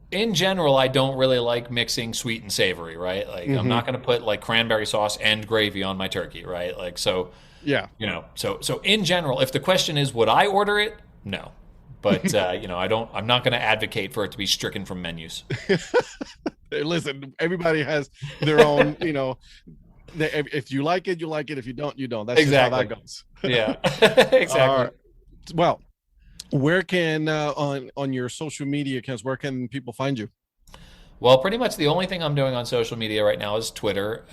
In general, I don't really like mixing sweet and savory, right? Like I'm not going to put like cranberry sauce and gravy on my turkey, right? Like, so, so in general, if the question is, would I order it? No, but I'm not going to advocate for it to be stricken from menus. Listen, everybody has their own, if you like it, you like it. If you don't, you don't. That's exactly just how that goes. Yeah, exactly. Well, where can on your social media accounts, where can people find you? Well, pretty much the only thing I'm doing on social media right now is Twitter.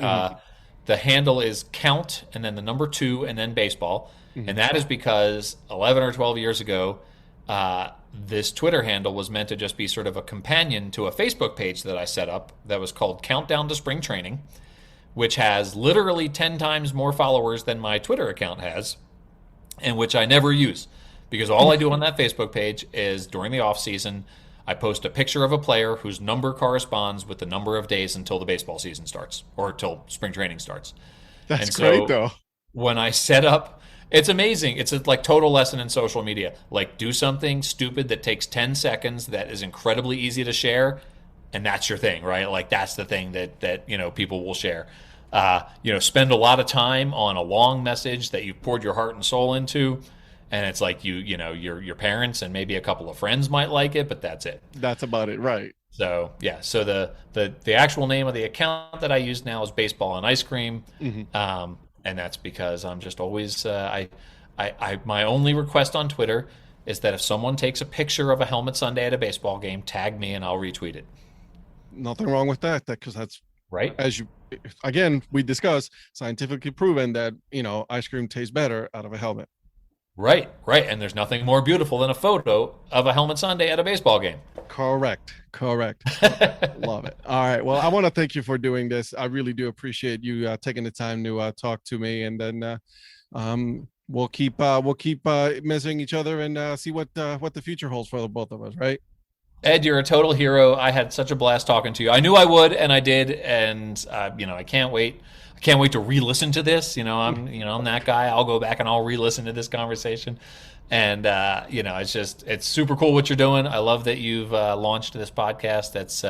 The handle is count and then the number 2 and then baseball. And that is because 11 or 12 years ago, this Twitter handle was meant to just be sort of a companion to a Facebook page that I set up that was called Countdown to Spring Training, which has literally 10 times more followers than my Twitter account has, and which I never use. Because all I do on that Facebook page is during the off season, I post a picture of a player whose number corresponds with the number of days until the baseball season starts or till spring training starts. That's great, though. When I set up, it's amazing. It's a total lesson in social media. Like, do something stupid that takes 10 seconds that is incredibly easy to share, and that's your thing, right? Like, that's the thing that people will share. Spend a lot of time on a long message that you've poured your heart and soul into. And it's like your parents and maybe a couple of friends might like it, but that's it. That's about it, right? So yeah. So the actual name of the account that I use now is Baseball and Ice Cream, and that's because I'm just always my only request on Twitter is that if someone takes a picture of a helmet Sunday at a baseball game, tag me and I'll retweet it. Nothing wrong with that, because that's right. We discussed, scientifically proven that ice cream tastes better out of a helmet. Right. And there's nothing more beautiful than a photo of a helmet Sunday at a baseball game. Correct. Love it. All right. Well, I want to thank you for doing this. I really do appreciate you taking the time to talk to me, and then we'll keep messaging each other and see what the future holds for the both of us. Right. Ed, you're a total hero. I had such a blast talking to you. I knew I would, and I did, and I can't wait. I can't wait to re-listen to this. I'm that guy. I'll go back and I'll re-listen to this conversation, and it's super cool what you're doing. I love that you've launched this podcast. That's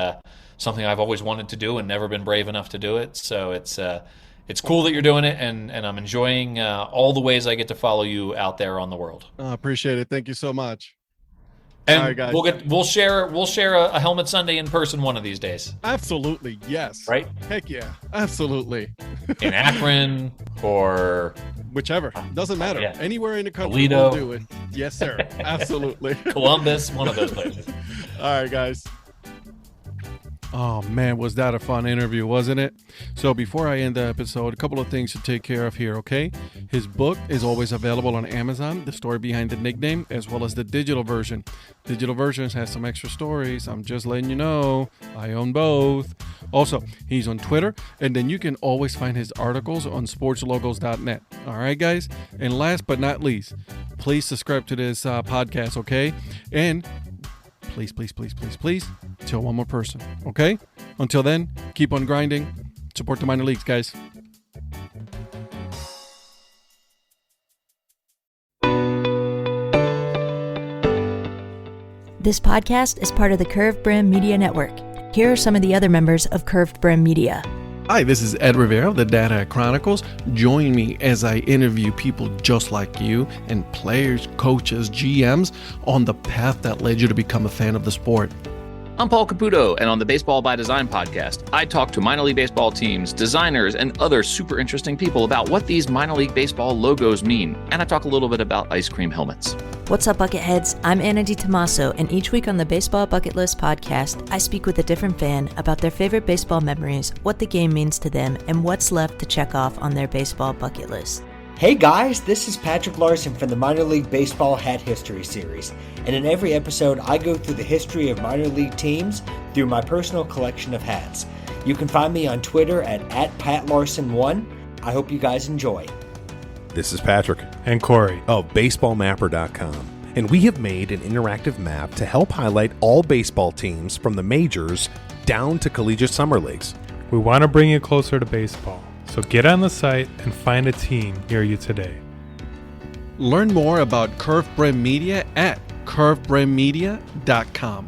something I've always wanted to do and never been brave enough to do it. So it's cool that you're doing it, and I'm enjoying all the ways I get to follow you out there on the world. I appreciate it. Thank you so much. And all right, guys. we'll share a Helmet Sunday in person one of these days. Absolutely, yes. Right? Heck yeah, absolutely. In Akron or whichever, doesn't matter. Yeah. Anywhere in the country, Toledo. we'll do it. Yes, sir. Absolutely. Columbus, one of those places. All right, guys. Oh man, was that a fun interview, wasn't it? So before I end the episode, a couple of things to take care of here, okay? His book is always available on Amazon, The Story Behind the Nickname, as well as the digital version. Digital versions has some extra stories. I'm just letting you know. I own both. Also, he's on Twitter, and then you can always find his articles on sportslogos.net. All right, guys? And last but not least, please subscribe to this podcast, okay? And please tell one more person, okay? Until then, keep on grinding. Support the minor leagues, guys. This podcast is part of the Curved Brim Media Network. Here are some of the other members of Curved Brim Media. Hi, this is Ed Rivera of the Data Chronicles. Join me as I interview people just like you and players, coaches, GMs on the path that led you to become a fan of the sport. I'm Paul Caputo, and on the Baseball by Design podcast, I talk to minor league baseball teams, designers, and other super interesting people about what these minor league baseball logos mean. And I talk a little bit about ice cream helmets. What's up, Bucketheads? I'm Anna DiTomaso, and each week on the Baseball Bucket List podcast, I speak with a different fan about their favorite baseball memories, what the game means to them, and what's left to check off on their baseball bucket list. Hey guys, this is Patrick Larson from the Minor League Baseball Hat History Series, and in every episode I go through the history of minor league teams through my personal collection of hats. You can find me on Twitter at PatLarson1. I hope you guys enjoy. This is Patrick and Corey of BaseballMapper.com, and we have made an interactive map to help highlight all baseball teams from the majors down to collegiate summer leagues. We want to bring you closer to baseball. So get on the site and find a team near you today. Learn more about Curve Brim Media at curvebrandmedia.com.